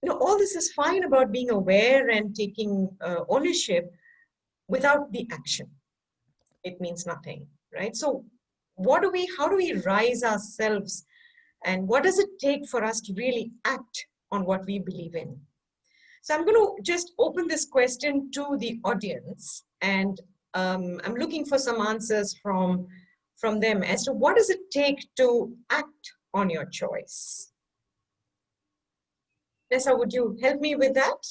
all this is fine about being aware and taking ownership without the action. It means nothing, right? So how do we rise ourselves And what does it take for us to really act on what we believe in? So I'm going to just open this question to the audience, and I'm looking for some answers from them as to what does it take to act on your choice. Nessa, would you help me with that?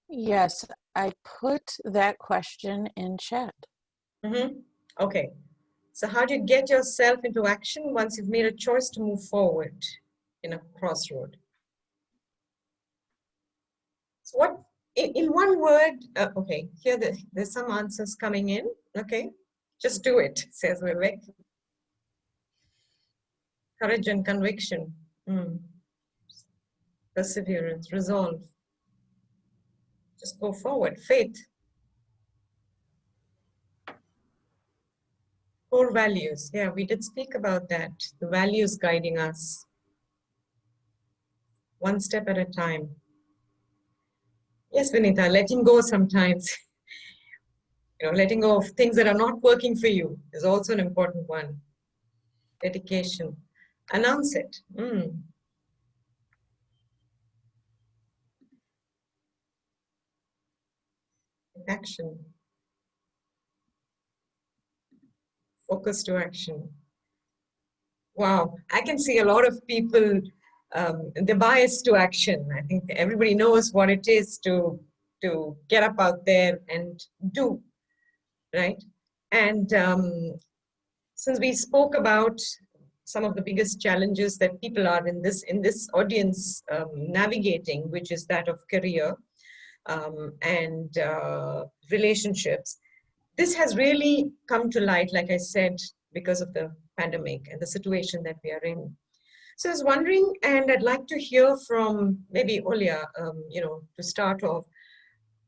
Yes, I put that question in chat. Okay. So how do you get yourself into action once you've made a choice to move forward in a crossroad? So what, in one word, okay, here there's some answers coming in. Okay, just do it, says Vivek. Courage and conviction. Perseverance, resolve. Just go forward. Faith. Core values. Yeah, we did speak about that. The values guiding us. One step at a time. Yes, Vinita, letting go sometimes. Letting go of things that are not working for you is also an important one. Dedication. Announce it. Action. Focus to action. Wow, I can see a lot of people, they're biased to action. I think everybody knows what it is to get up out there and do, right? And since we spoke about some of the biggest challenges that people are in this audience navigating, which is that of career and relationships, this has really come to light, like I said, because of the pandemic and the situation that we are in. So I was wondering, and I'd like to hear from maybe Olia, to start off.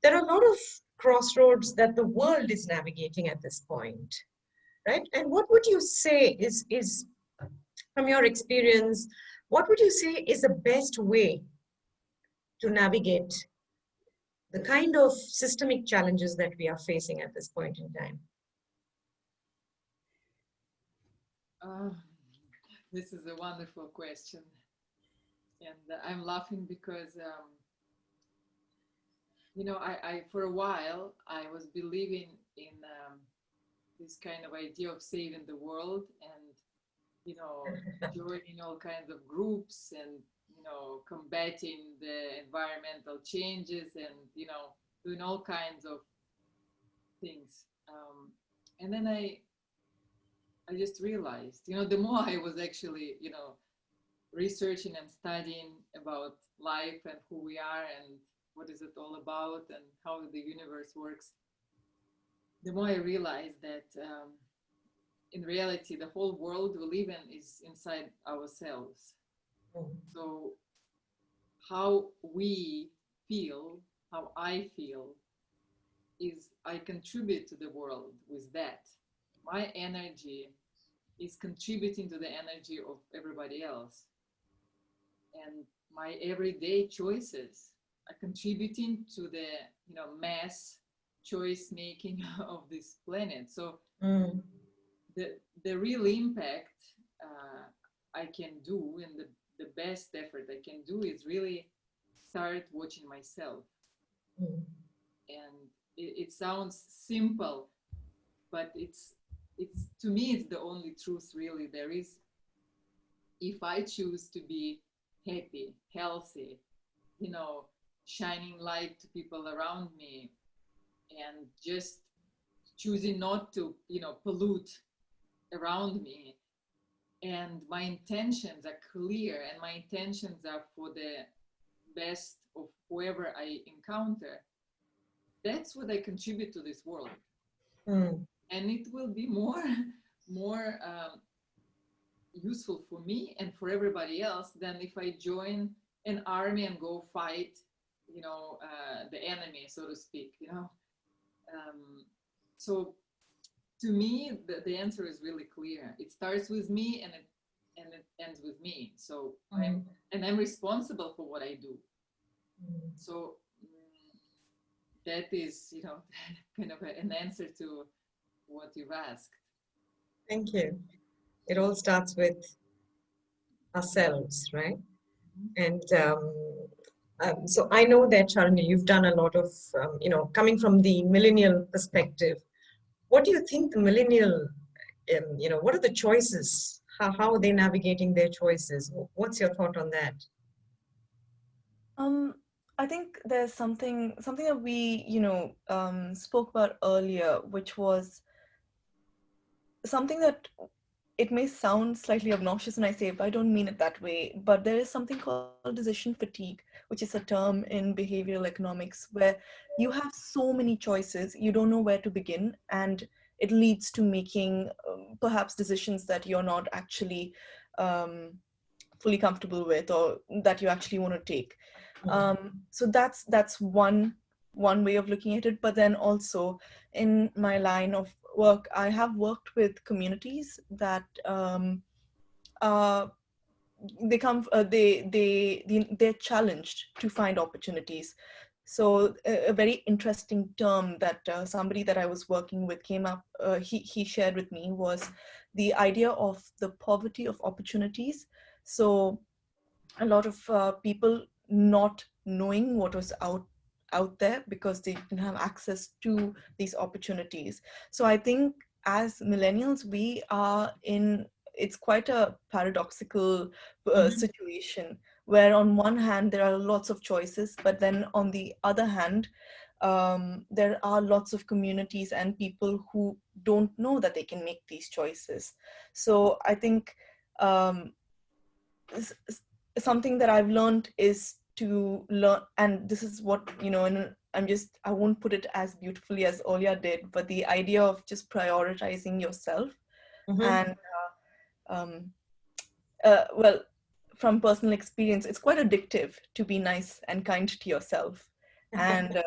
There are a lot of crossroads that the world is navigating at this point, right? And what would you say is from your experience, what would you say is the best way to navigate the kind of systemic challenges that we are facing at this point in time? This is a wonderful question. And I'm laughing because, I for a while, I was believing in this kind of idea of saving the world and, joining all kinds of groups and, combating the environmental changes and, doing all kinds of things. And then I just realized, the more I was actually, researching and studying about life and who we are and what is it all about and how the universe works, the more I realized that in reality, the whole world we live in is inside ourselves. So how we feel, how I feel, is I contribute to the world with that. My energy is contributing to the energy of everybody else. And my everyday choices are contributing to the, mass choice making of this planet. So the real impact I can do and the best effort I can do is really start watching myself. And it sounds simple, but it's to me, it's the only truth really there is. If I choose to be happy, healthy, shining light to people around me, and just choosing not to, pollute around me, and my intentions are clear, and my intentions are for the best of whoever I encounter, that's what I contribute to this world. And it will be more useful for me and for everybody else than if I join an army and go fight, the enemy, so to speak, So to me, the answer is really clear. It starts with me and it ends with me. So I'm responsible for what I do. So that is, kind of an answer to what you've asked. Thank you. It all starts with ourselves, right? And so I know that, Charani, you've done a lot of, coming from the millennial perspective. What do you think the millennial, what are the choices? How are they navigating their choices? What's your thought on that? Um, I think there's something that we, spoke about earlier, which was something that it may sound slightly obnoxious when I say it, but I don't mean it that way. But there is something called decision fatigue, which is a term in behavioral economics, where you have so many choices, you don't know where to begin, and it leads to making perhaps decisions that you're not actually um, fully comfortable with, or that you actually want to take. So that's one way of looking at it. But then also in my line of work, I have worked with communities that uh, they come they're challenged to find opportunities. So a very interesting term that somebody that I was working with came up, he shared with me, was the idea of the poverty of opportunities. So a lot of people not knowing what was out there because they didn't have access to these opportunities. So I think as millennials, we are in, it's quite a paradoxical situation, where on one hand there are lots of choices, but then on the other hand there are lots of communities and people who don't know that they can make these choices. So I think um, something that I've learned is to learn, and this is what, and I won't put it as beautifully as Olia did, but the idea of just prioritizing yourself. And um, well, from personal experience, it's quite addictive to be nice and kind to yourself. And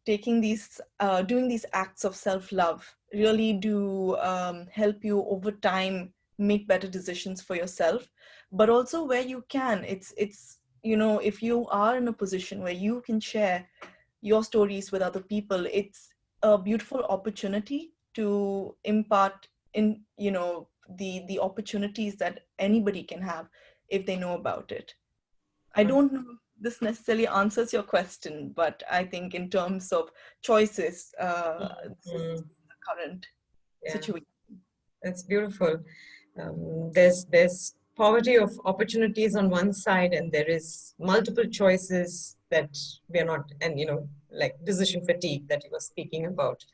taking these doing these acts of self-love really do help you over time make better decisions for yourself. But also where you can, it's if you are in a position where you can share your stories with other people, it's a beautiful opportunity to impart in the opportunities that anybody can have if they know about it. I don't know if this necessarily answers your question, but I think in terms of choices, this is the current situation. That's beautiful. There's poverty of opportunities on one side, and there is multiple choices that we are not, and like decision fatigue that you were speaking about.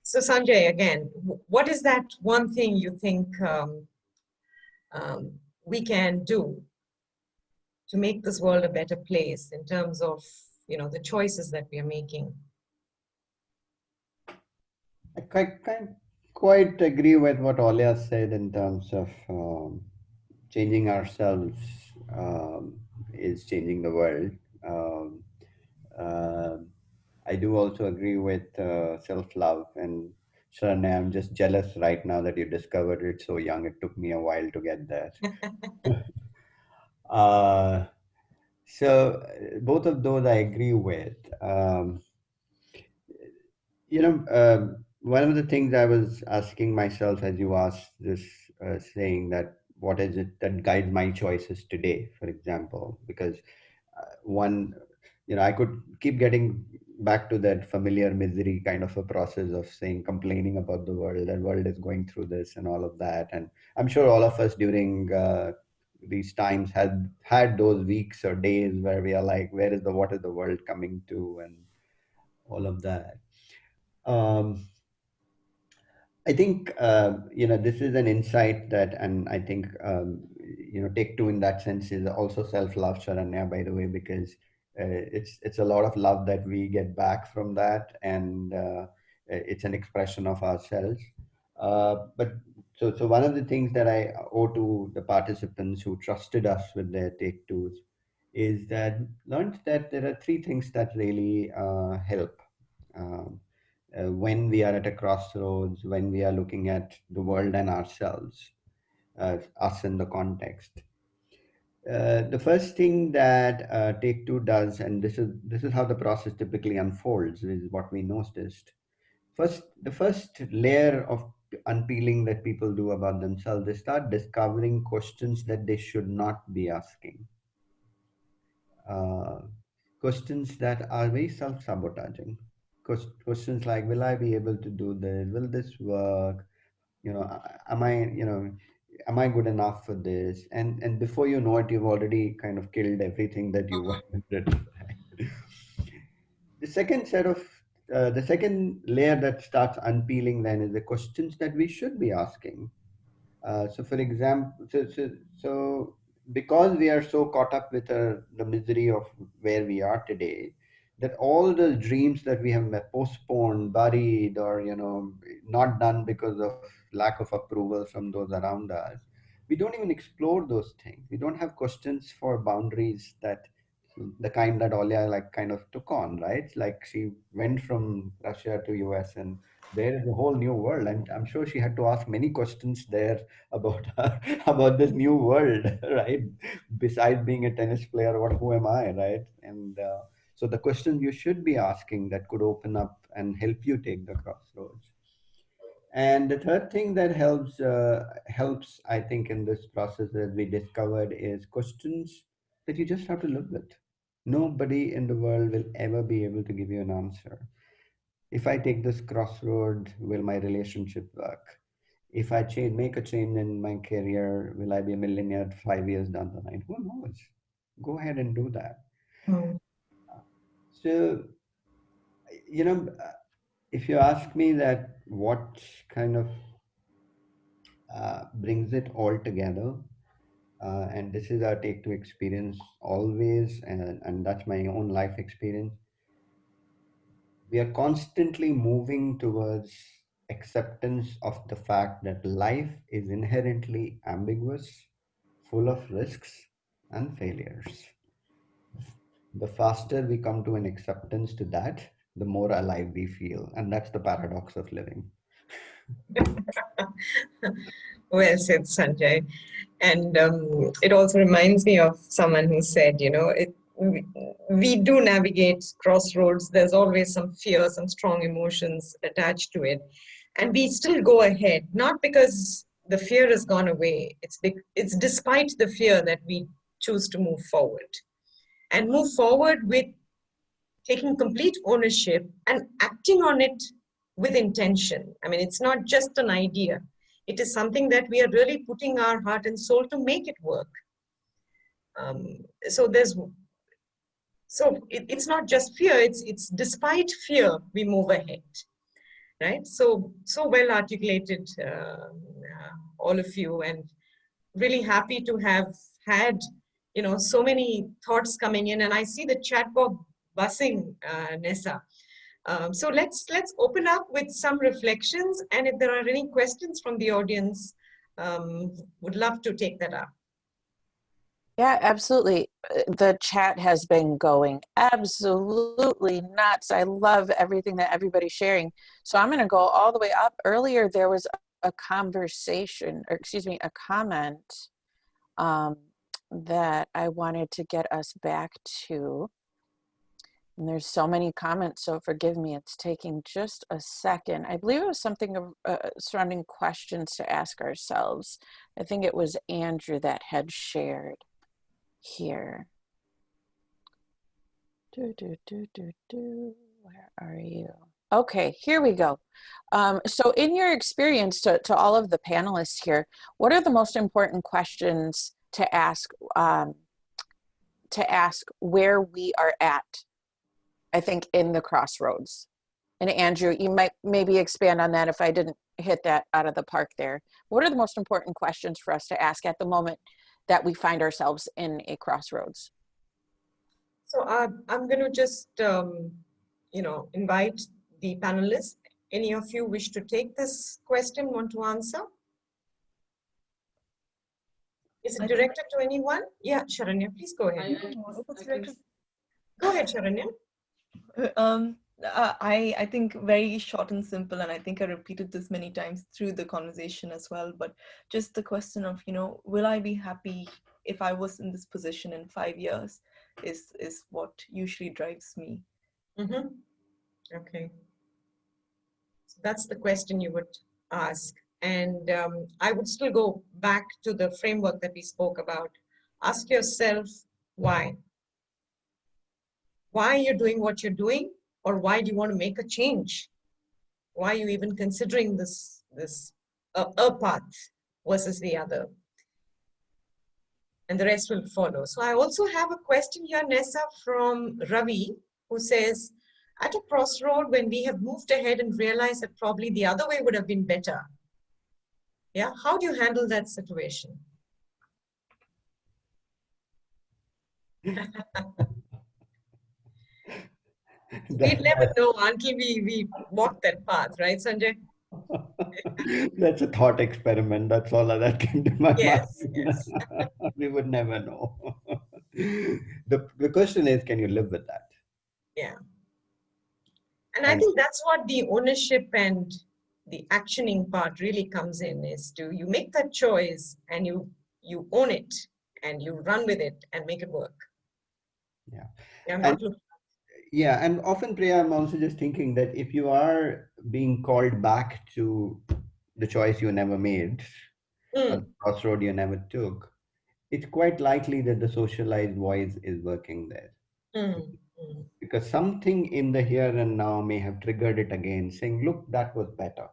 So Sanjay, again, what is that one thing you think we can do to make this world a better place in terms of the choices that we are making? I quite agree with what Olia said in terms of changing ourselves is changing the world. Um, uh, I do also agree with self-love, and Sharanya, I'm just jealous right now that you discovered it so young. It took me a while to get there. uh, both of those I agree with. One of the things I was asking myself as you asked this, saying that what is it that guides my choices today, for example, because one, I could keep getting back to that familiar misery kind of a process of saying, complaining about the world, that world is going through this and all of that. And I'm sure all of us during these times had those weeks or days where we are like, what is the world coming to, and all of that. Um, I think this is an insight that, and I think take two in that sense is also self-love, Sharanya, by the way, because it's a lot of love that we get back from that, and it's an expression of ourselves. But so one of the things that I owe to the participants who trusted us with their take twos is that learned that there are three things that really help. Um, when we are at a crossroads, when we are looking at the world and ourselves, us in the context. The first thing that Take Two does, and this is how the process typically unfolds, is what we noticed. The first layer of unpeeling that people do about themselves. They start discovering questions that they should not be asking. Uh, Questions that are very self-sabotaging. Questions like, will I be able to do this? Will this work? Am I, am I good enough for this? And before you know it, you've already kind of killed everything that you wanted. The second set of the second layer that starts unpeeling then is the questions that we should be asking. So, for example, so because we are so caught up with the misery of where we are today, that all the dreams that we have postponed, buried, or not done because of lack of approval from those around us, we don't even explore those things. We don't have questions for boundaries, that the kind that Olia like kind of took on, right? Like she went from Russia to US, and there is a whole new world, and I'm sure she had to ask many questions there about about this new world, right? Besides being a tennis player, who am I, right? And so the questions you should be asking that could open up and help you take the crossroads. And the third thing that helps, I think, in this process that we discovered is questions that you just have to live with. Nobody in the world will ever be able to give you an answer. If I take this crossroad, will my relationship work? If I make a change in my career, will I be a millionaire 5 years down the line? Who knows? Go ahead and do that. Mm. So, you know, if you ask me that what kind of brings it all together, and this is our take to experience always, and that's my own life experience. We are constantly moving towards acceptance of the fact that life is inherently ambiguous, full of risks and failures. The faster we come to an acceptance to that, the more alive we feel. And that's the paradox of living. Well said, Sanjay. And it also reminds me of someone who said, we do navigate crossroads. There's always some fear, some strong emotions attached to it. And we still go ahead, not because the fear has gone away. It's despite the fear that we choose to move forward. And move forward with taking complete ownership and acting on it with intention. I mean, it's not just an idea. It is something that we are really putting our heart and soul to make it work. It's not just fear. It's despite fear we move ahead, right? So well articulated, all of you, and really happy to have had so many thoughts coming in, and I see the chat box buzzing, Nessa. So let's open up with some reflections, and if there are any questions from the audience, would love to take that up. Yeah, absolutely. The chat has been going absolutely nuts. I love everything that everybody's sharing. So I'm going to go all the way up. Earlier, there was a conversation, or excuse me, a comment that I wanted to get us back to. And there's so many comments, so forgive me, it's taking just a second. I believe it was something surrounding questions to ask ourselves. I think it was Andrew that had shared here. Where are you? Okay, here we go. So in your experience, to all of the panelists here, what are the most important questions to ask where we are at, I think, in the crossroads? And Andrew, you might maybe expand on that if I didn't hit that out of the park there. What are the most important questions for us to ask at the moment that we find ourselves in a crossroads? So I'm going to just, invite the panelists. Any of you wish to take this question, want to answer? Is it directed to anyone? Yeah, Sharanya, please go ahead. Go ahead, Sharanya. I think very short and simple, and I think I repeated this many times through the conversation as well, but just the question of, will I be happy if I was in this position in 5 years is what usually drives me. Mm-hmm. Okay. So that's the question you would ask. And I would still go back to the framework that we spoke about. Ask yourself why. Why you're doing what you're doing, or why do you want to make a change? Why are you even considering this a path versus the other? And the rest will follow. So I also have a question here, Nessa, from Ravi, who says, at a crossroad when we have moved ahead and realized that probably the other way would have been better. Yeah, how do you handle that situation? We'd never know until we walk that path, right, Sanjay? That's a thought experiment. That's all that came to my mind. Yes, yes. We would never know. The question is, can you live with that? Yeah. And I And think that's what the ownership and the actioning part really comes in, is to you make that choice and you own it and you run with it and make it work. yeah. You're And not looking. yeah, and often, Priya, I'm also just thinking that if you are being called back to the choice you never made, or the crossroad you never took, it's quite likely that the socialized voice is working there. Mm, mm, Because something in the here and now may have triggered it again, saying, look, that was better.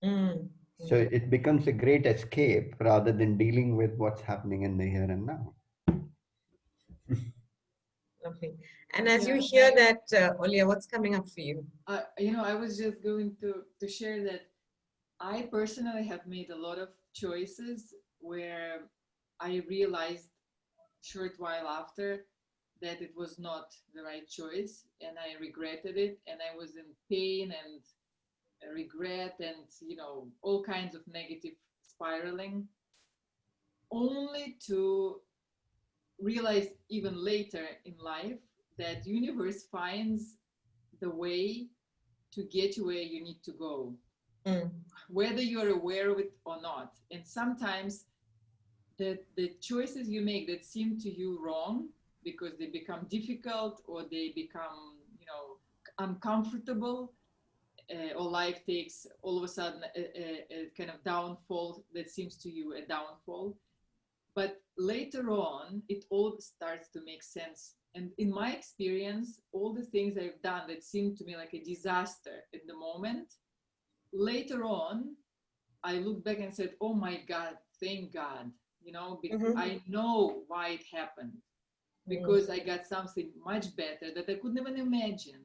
mm, So it becomes a great escape rather than dealing with what's happening in the here and now. lovely. And as you Yeah, hear that, Olia, what's coming up for you? I was just going to share that I personally have made a lot of choices where I realized short while after that it was not the right choice, and I regretted it, and I was in pain and regret and all kinds of negative spiraling, only to realize even later in life that universe finds the way to get you where you need to go, whether you're aware of it or not. And sometimes the choices you make that seem to you wrong because they become difficult or they become uncomfortable, or life takes all of a sudden a kind of downfall that seems to you a downfall. But later on, it all starts to make sense. And in my experience, all the things I've done that seemed to me like a disaster at the moment, later on, I looked back and said, oh my God, thank God, because I know why it happened. Because I got something much better that I couldn't even imagine.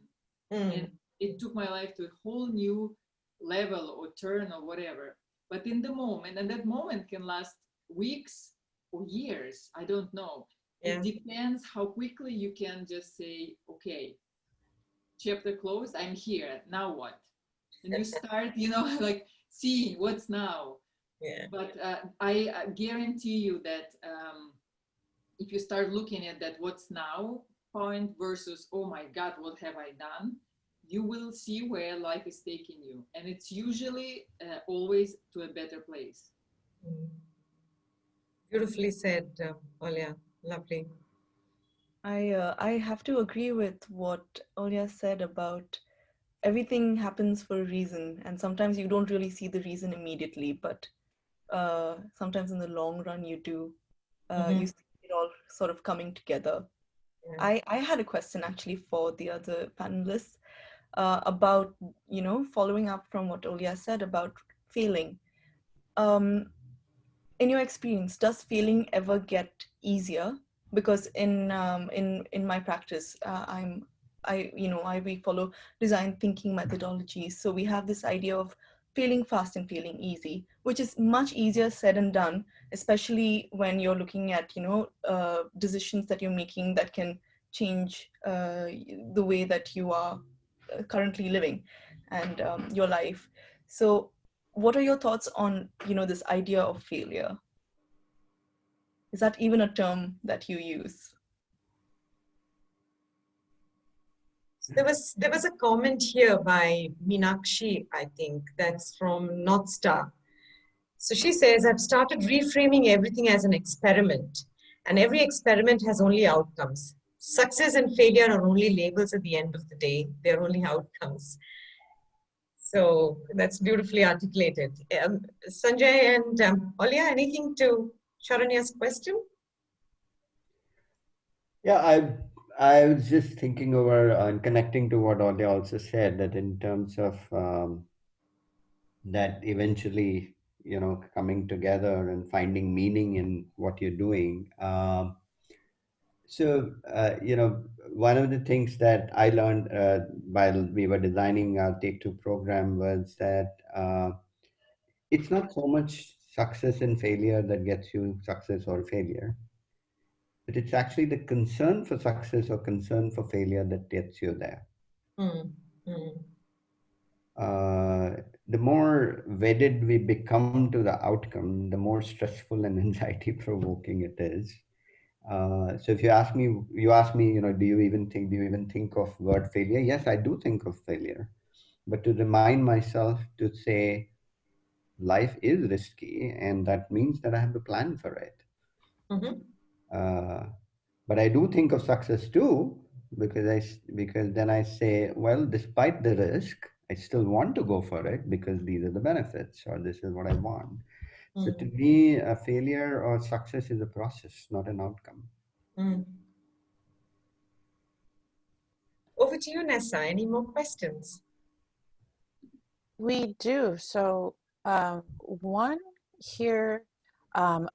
And it took my life to a whole new level or turn or whatever. But in the moment, and that moment can last weeks or years, I don't know. Yeah. It depends how quickly you can just say, okay, chapter closed, I'm here, now what? And you start, like seeing what's now. Yeah. But I guarantee you that if you start looking at that what's now point versus, oh my God, what have I done? You will see where life is taking you. And it's usually always to a better place. Beautifully said, Olia. Lovely. I have to agree with what Olia said about everything happens for a reason. And sometimes you don't really see the reason immediately, but sometimes in the long run you do. You see it all sort of coming together. Yeah. I had a question actually for the other panelists about, following up from what Olia said about failing. In your experience, does failing ever get easier? Because in my practice, we follow design thinking methodologies. So we have this idea of failing fast and failing easy, which is much easier said and done, especially when you're looking at, decisions that you're making that can change the way that you are currently living and your life. So what are your thoughts on, this idea of failure? Is that even a term that you use? There was a comment here by Meenakshi, I think, that's from North Star. So she says, I've started reframing everything as an experiment, and every experiment has only outcomes. Success and failure are only labels at the end of the day. They're only outcomes. So that's beautifully articulated. Sanjay and Olia, anything to Sharanya's question? Yeah, I was just thinking over and connecting to what Ollie also said, that in terms of that eventually, coming together and finding meaning in what you're doing. One of the things that I learned while we were designing our Take Two program was that it's not so much success and failure that gets you success or failure, but it's actually the concern for success or concern for failure that gets you there. Mm, mm, The more wedded we become to the outcome, the more stressful and anxiety provoking it is. So if you ask me, do you even think of word failure? Yes, I do think of failure, but to remind myself to say life is risky, and that means that I have to plan for it. mm-hmm. Uh, but I do think of success too, because then I say, well, despite the risk, I still want to go for it because these are the benefits, or this is what I want. So to Mm, me, a failure or success is a process, not an outcome. mm. Over to you, Nessa. Any more questions? We do. So one here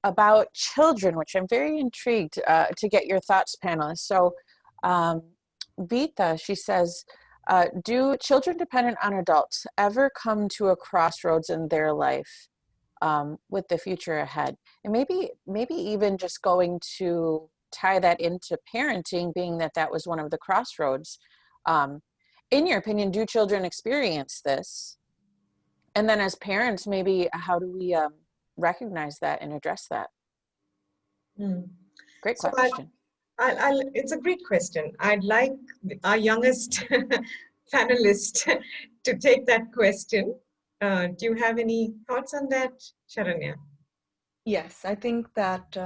about children, which I'm very intrigued to get your thoughts, panelists. So Vita, she says, do children dependent on adults ever come to a crossroads in their life with the future ahead? And maybe even just going to tie that into parenting, being that that was one of the crossroads. In your opinion, do children experience this? And then as parents, maybe how do we recognize that and address that? Mm. Great So question. it's a great question. I'd like our youngest panelist to take that question. Do you have any thoughts on that, Sharanya? Yes, I think that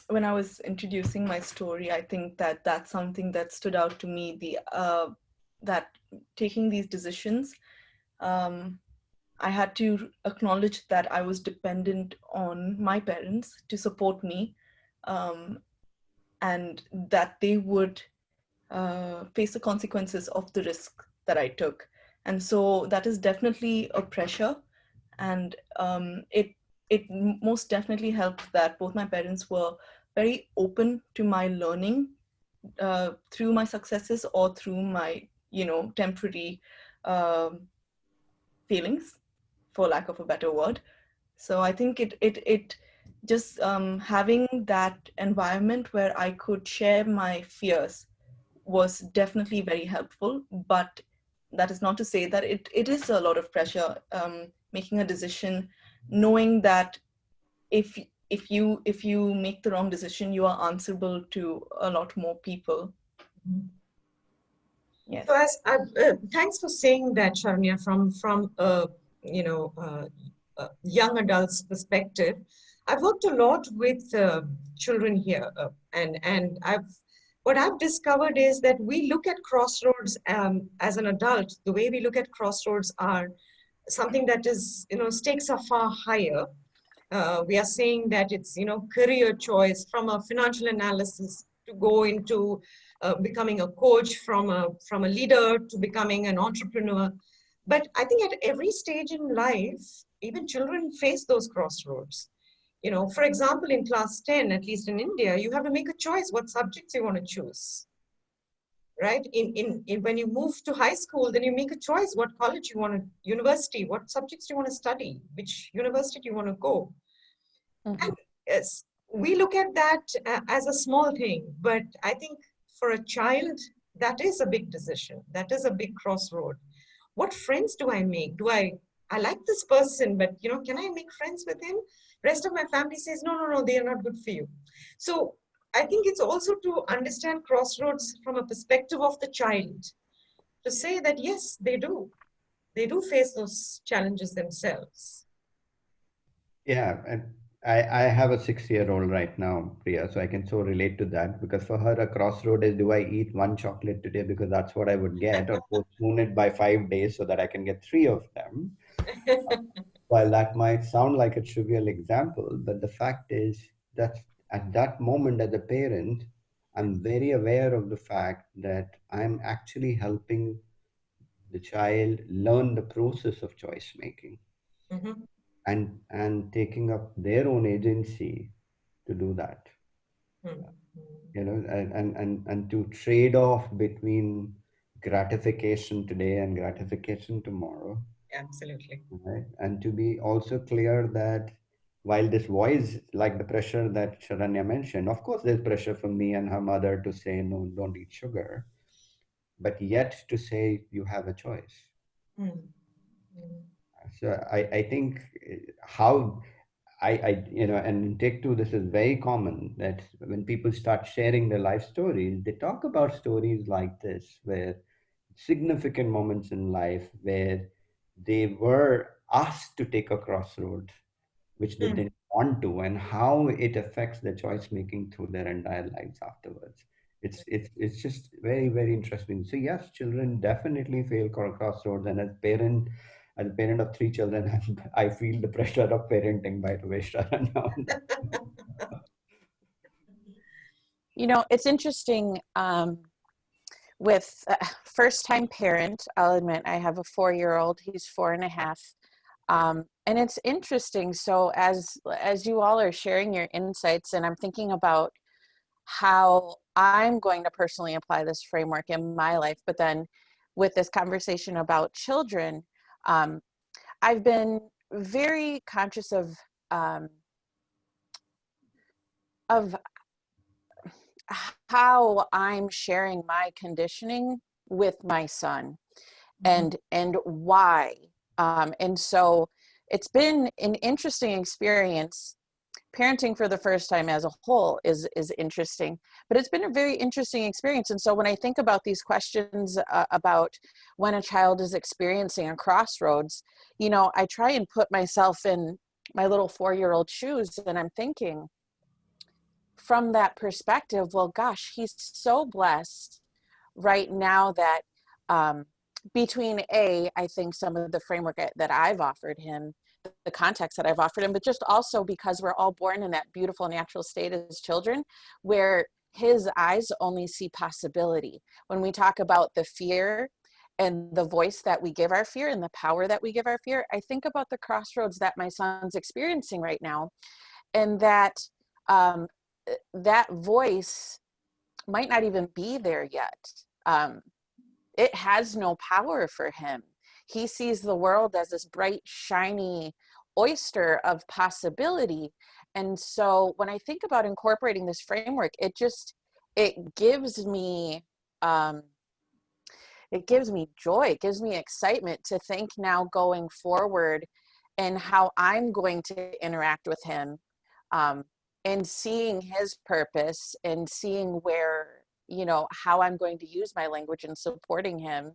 when I was introducing my story, I think that that's something that stood out to me. That taking these decisions, I had to acknowledge that I was dependent on my parents to support me, um, and that they would face the consequences of the risk that I took. And so that is definitely a pressure, and it most definitely helped that both my parents were very open to my learning through my successes or through my temporary um failings, for lack of a better word. So I think it just having that environment where I could share my fears was definitely very helpful. But that is not to say that it is a lot of pressure, making a decision, knowing that if if you make the wrong decision, you are answerable to a lot more people. Yes. So thanks for saying that, Sharanya, from you know young adults' perspective. I've worked a lot with children here, and what I've discovered is that we look at Crossroads as an adult. The way we look at Crossroads are something that is, stakes are far higher. We are saying that it's, career choice from a financial analysis to go into becoming a coach, from a leader to becoming an entrepreneur. But I think at every stage in life, even children face those crossroads. For example, in class 10, at least in India, you have to make a choice what subjects you want to choose, right? When you move to high school, then you make a choice what college you want to, university, what subjects you want to study, which university you want to go. Mm-hmm. And yes, we look at that as a small thing, but I think for a child, that is a big decision. That is a big crossroad. What friends do I make? I like this person, but can I make friends with him? Rest of my family says, no, they are not good for you. So I think it's also to understand crossroads from a perspective of the child, to say that yes, they do. They do face those challenges themselves. Yeah, and I have a 6-year-old right now, Priya, so I can so relate to that because for her, a crossroad is do I eat one chocolate today because that's what I would get, or postpone it by 5 days so that I can get three of them. While that might sound like a trivial example, but the fact is that at that moment, as a parent, I'm very aware of the fact that I'm actually helping the child learn the process of choice making Mhm. and taking up their own agency to do that. Mhm. And to trade off between gratification today and gratification tomorrow, Absolutely. right? And to be also clear that while this voice, like the pressure that Sharanya mentioned, of course there's pressure from me and her mother to say no, don't eat sugar, but yet to say you have a choice. Mhm. Mhm. So I think how and in take two, this is very common that when people start sharing their life stories, they talk about stories like this, where significant moments in life where they were asked to take a crossroad, which they Mhm. didn't want to, and how it affects their choice making through their entire lives afterwards. It's just very, very interesting. So yes, children definitely fail crossroads, and as a parent of three children, I feel the pressure of parenting, by the way, Sharon. You know, it's interesting with first-time parent. I'll admit I have a 4-year-old. He's 4.5. And it's interesting. So as you all are sharing your insights, and I'm thinking about how I'm going to personally apply this framework in my life, but then with this conversation about children, um, I've been very conscious um, of how I'm sharing my conditioning with my son, Mhm. and why. And so it's been an interesting experience. Parenting for the first time as a whole is interesting, but it's been a very interesting experience. And so when I think about these questions about when a child is experiencing a crossroads, you know, I try and put myself in my little 4-year-old shoes, and I'm thinking from that perspective, well, gosh, he's so blessed right now that um, between I think some of the framework that I've offered him, the context that I've offered him, but just also because we're all born in that beautiful natural state as children where his eyes only see possibility. When we talk about the fear and the voice that we give our fear and the power that we give our fear, I think about the crossroads that my son's experiencing right now, and that um, that voice might not even be there yet. Um, it has no power for him. He sees the world as this bright, shiny oyster of possibility. And so when I think about incorporating this framework, it gives me um, it gives me joy, it gives me excitement to think now going forward and how I'm going to interact with him, um, and seeing his purpose and seeing where, you know, how I'm going to use my language and supporting him.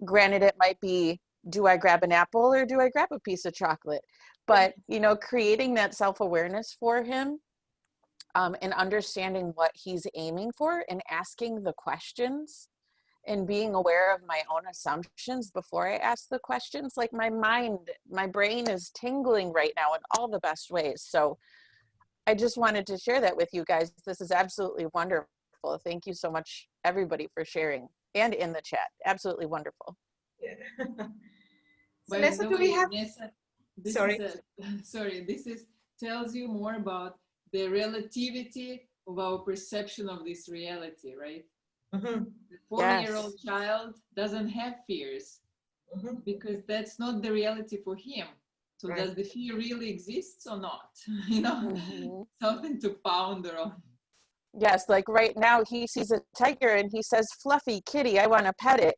Granted, it might be, do I grab an apple or do I grab a piece of chocolate? But, you know, creating that self-awareness for him, and understanding what he's aiming for and asking the questions and being aware of my own assumptions before I ask the questions. Like my brain is tingling right now in all the best ways. So I just wanted to share that with you guys. This is absolutely wonderful. Thank you so much, everybody, for sharing and in the chat. Absolutely wonderful. Yeah. So By Nessa, the do we way, have? Nessa, this is Sorry. a sorry. This is tells you more about the relativity of our perception of this reality, right? Mhm. The 4-year-old Yes. child doesn't have fears Mhm. because that's not the reality for him. So Right. does the fear really exist or not? You know, Mhm. something to ponder on. Yes, like right now he sees a tiger and he says, "Fluffy kitty, I want to pet it."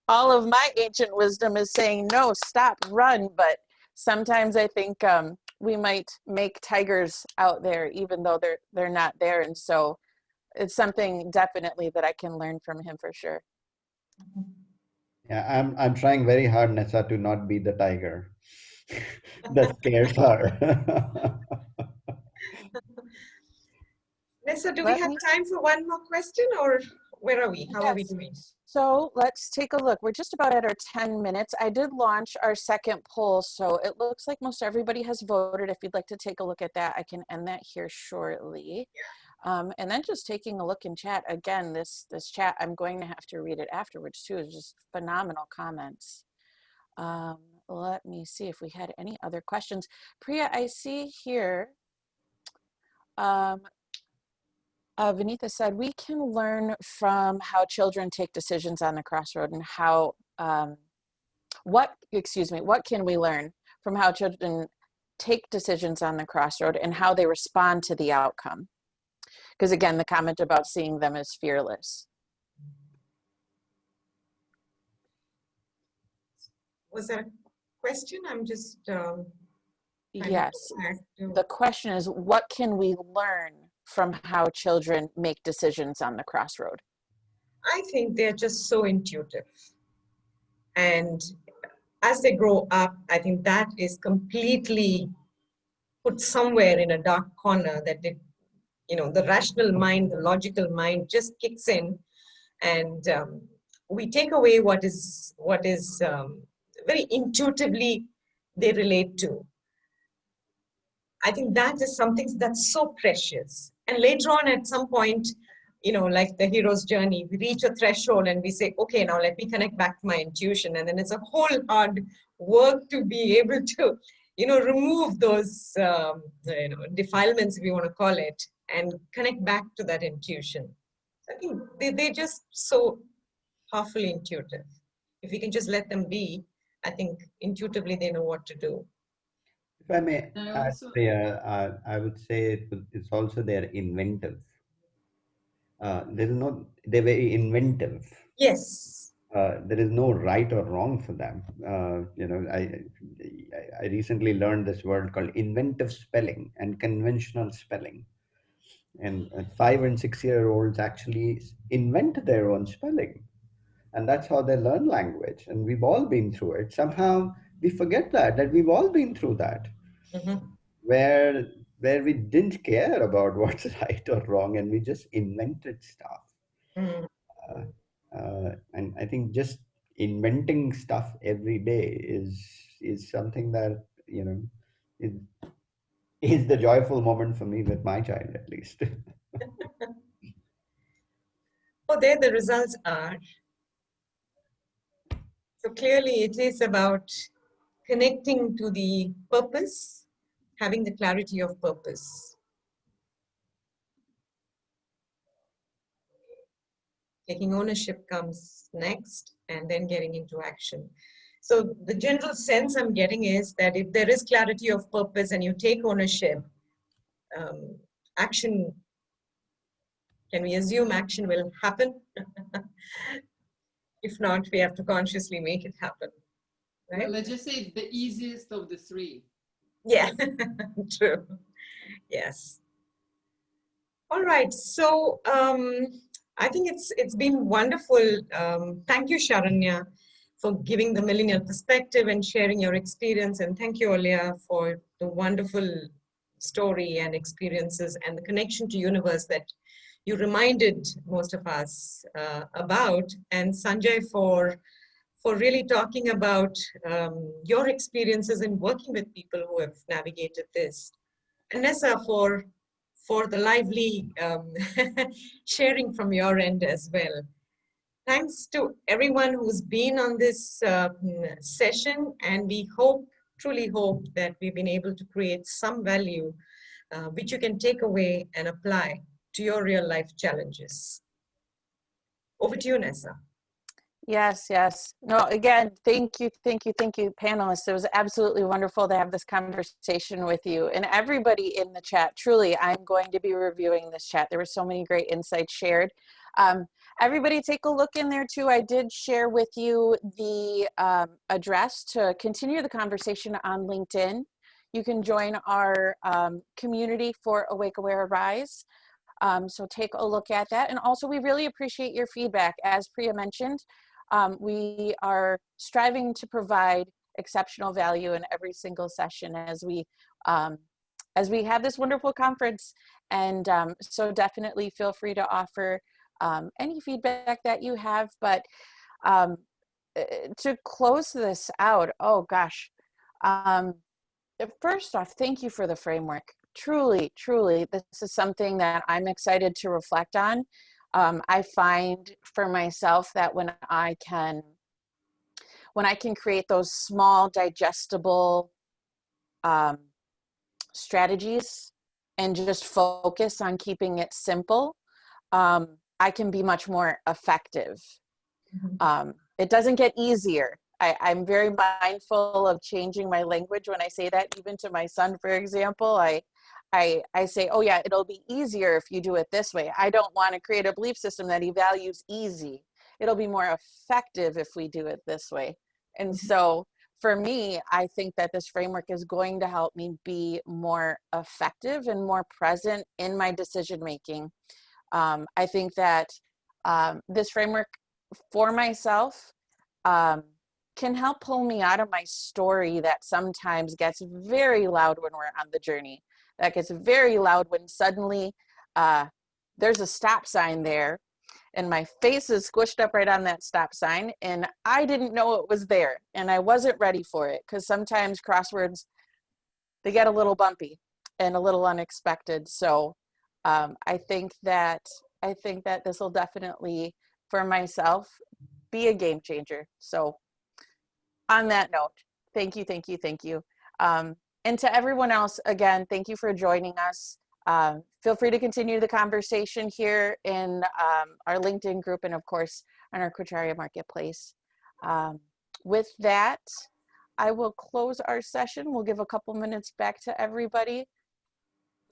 All of my ancient wisdom is saying, no, stop, run. But sometimes I think we might make tigers out there even though they're not there. And so it's something definitely that I can learn from him for sure. Yeah, I'm trying very hard, Nessa, to not be the tiger. that scares her. Nessa, do we Let have me, time for one more question, or where are we? How are we yes. doing? So let's take a look. We're just about at our 10 minutes. I did launch our second poll, so it looks like most everybody has voted. If you'd like to take a look at that, I can end that here shortly. And then just taking a look in chat, again, this chat, I'm going to have to read it afterwards too. It's just phenomenal comments. Let me see if we had any other questions. Priya, I see here, Vinitha said, we can learn from how children take decisions on the crossroad and how, what can we learn from how children take decisions on the crossroad and how they respond to the outcome? Because again, the comment about seeing them as fearless. Was that a question? I'm just Yes. The question is, what can we learn from how children make decisions on the crossroad? I think they're just so intuitive. And as they grow up, I think that is completely put somewhere in a dark corner, that it, the rational mind, the logical mind just kicks in, and we take away what is very intuitively they relate to. I think that is something that's so precious. And later on, at some point, like the hero's journey, we reach a threshold and we say, okay, now let me connect back to my intuition. And then it's a whole hard work to be able to, remove those, defilements, if you want to call it, and connect back to that intuition. So I think they're just so powerfully intuitive. If we can just let them be, I think intuitively they know what to do. If I may I add also, there, I would say it's also they're inventive. They're very inventive. Yes. There is no right or wrong for them. I recently learned this word called inventive spelling and conventional spelling. And 5 and 6 year olds actually invent their own spelling. And that's how they learn language. And we've all been through it. Somehow we forget that we've all been through that, Mm-hmm. where we didn't care about what's right or wrong, and we just invented stuff. Mm. Uh, and I think just inventing stuff every day is something that is, is the joyful moment for me with my child, at least. Oh, there the results are. So clearly it is about connecting to the purpose, having the clarity of purpose. Taking ownership comes next, and then getting into action. So the general sense I'm getting is that if there is clarity of purpose and you take ownership, action, can we assume action will happen? If not, we have to consciously make it happen, right? well, let's just say it's the easiest of the three. Yeah, true. Yes. All right. So I think it's been wonderful. Thank you, Sharanya, for giving the millennial perspective and sharing your experience. And thank you, Olia, for the wonderful story and experiences and the connection to universe that you reminded most of us about. And Sanjay, for really talking about your experiences in working with people who have navigated this. And Nessa, for the lively sharing from your end as well. Thanks to everyone who's been on this session, and we truly hope that we've been able to create some value which you can take away and apply to your real life challenges. Over to you, Nessa. Yes, yes. No, again, thank you, panelists. It was absolutely wonderful to have this conversation with you and everybody in the chat. Truly, I'm going to be reviewing this chat. There were so many great insights shared. Everybody take a look in there too. I did share with you the address to continue the conversation on LinkedIn. You can join our community for Awake, Aware, Arise. So take a look at that. And also, we really appreciate your feedback. As Priya mentioned, we are striving to provide exceptional value in every single session as we have this wonderful conference. And so definitely feel free to offer any feedback that you have. But to close this out, oh gosh, first off, thank you for the framework. Truly, truly, this is something that I'm excited to reflect on. I find for myself that when I can create those small, digestible strategies and just focus on keeping it simple, I can be much more effective. It doesn't get easier. I'm very mindful of changing my language when I say that, even to my son, for example. I say, oh yeah, it'll be easier if you do it this way. I don't want to create a belief system that he values easy. It'll be more effective if we do it this way. And so for me, I think that this framework is going to help me be more effective and more present in my decision making. I think that this framework for myself can help pull me out of my story that sometimes gets very loud when we're on the journey. That gets very loud when suddenly there's a stop sign there and my face is squished up right on that stop sign and I didn't know it was there and I wasn't ready for it, because sometimes crosswords, they get a little bumpy and a little unexpected. So I think that this will definitely, for myself, be a game changer. So on that note, thank you, thank you, thank you. And to everyone else, again, thank you for joining us. Feel free to continue the conversation here in our LinkedIn group and of course on our Quatraria Marketplace. With that, I will close our session. We'll give a couple minutes back to everybody.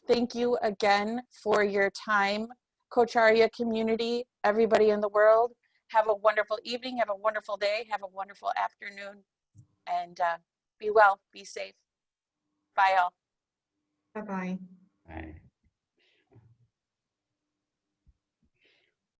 Thank you again for your time, Quatraria community, everybody in the world. Have a wonderful evening, have a wonderful day, have a wonderful afternoon, and be well, be safe. Bye all. Bye-bye. Bye.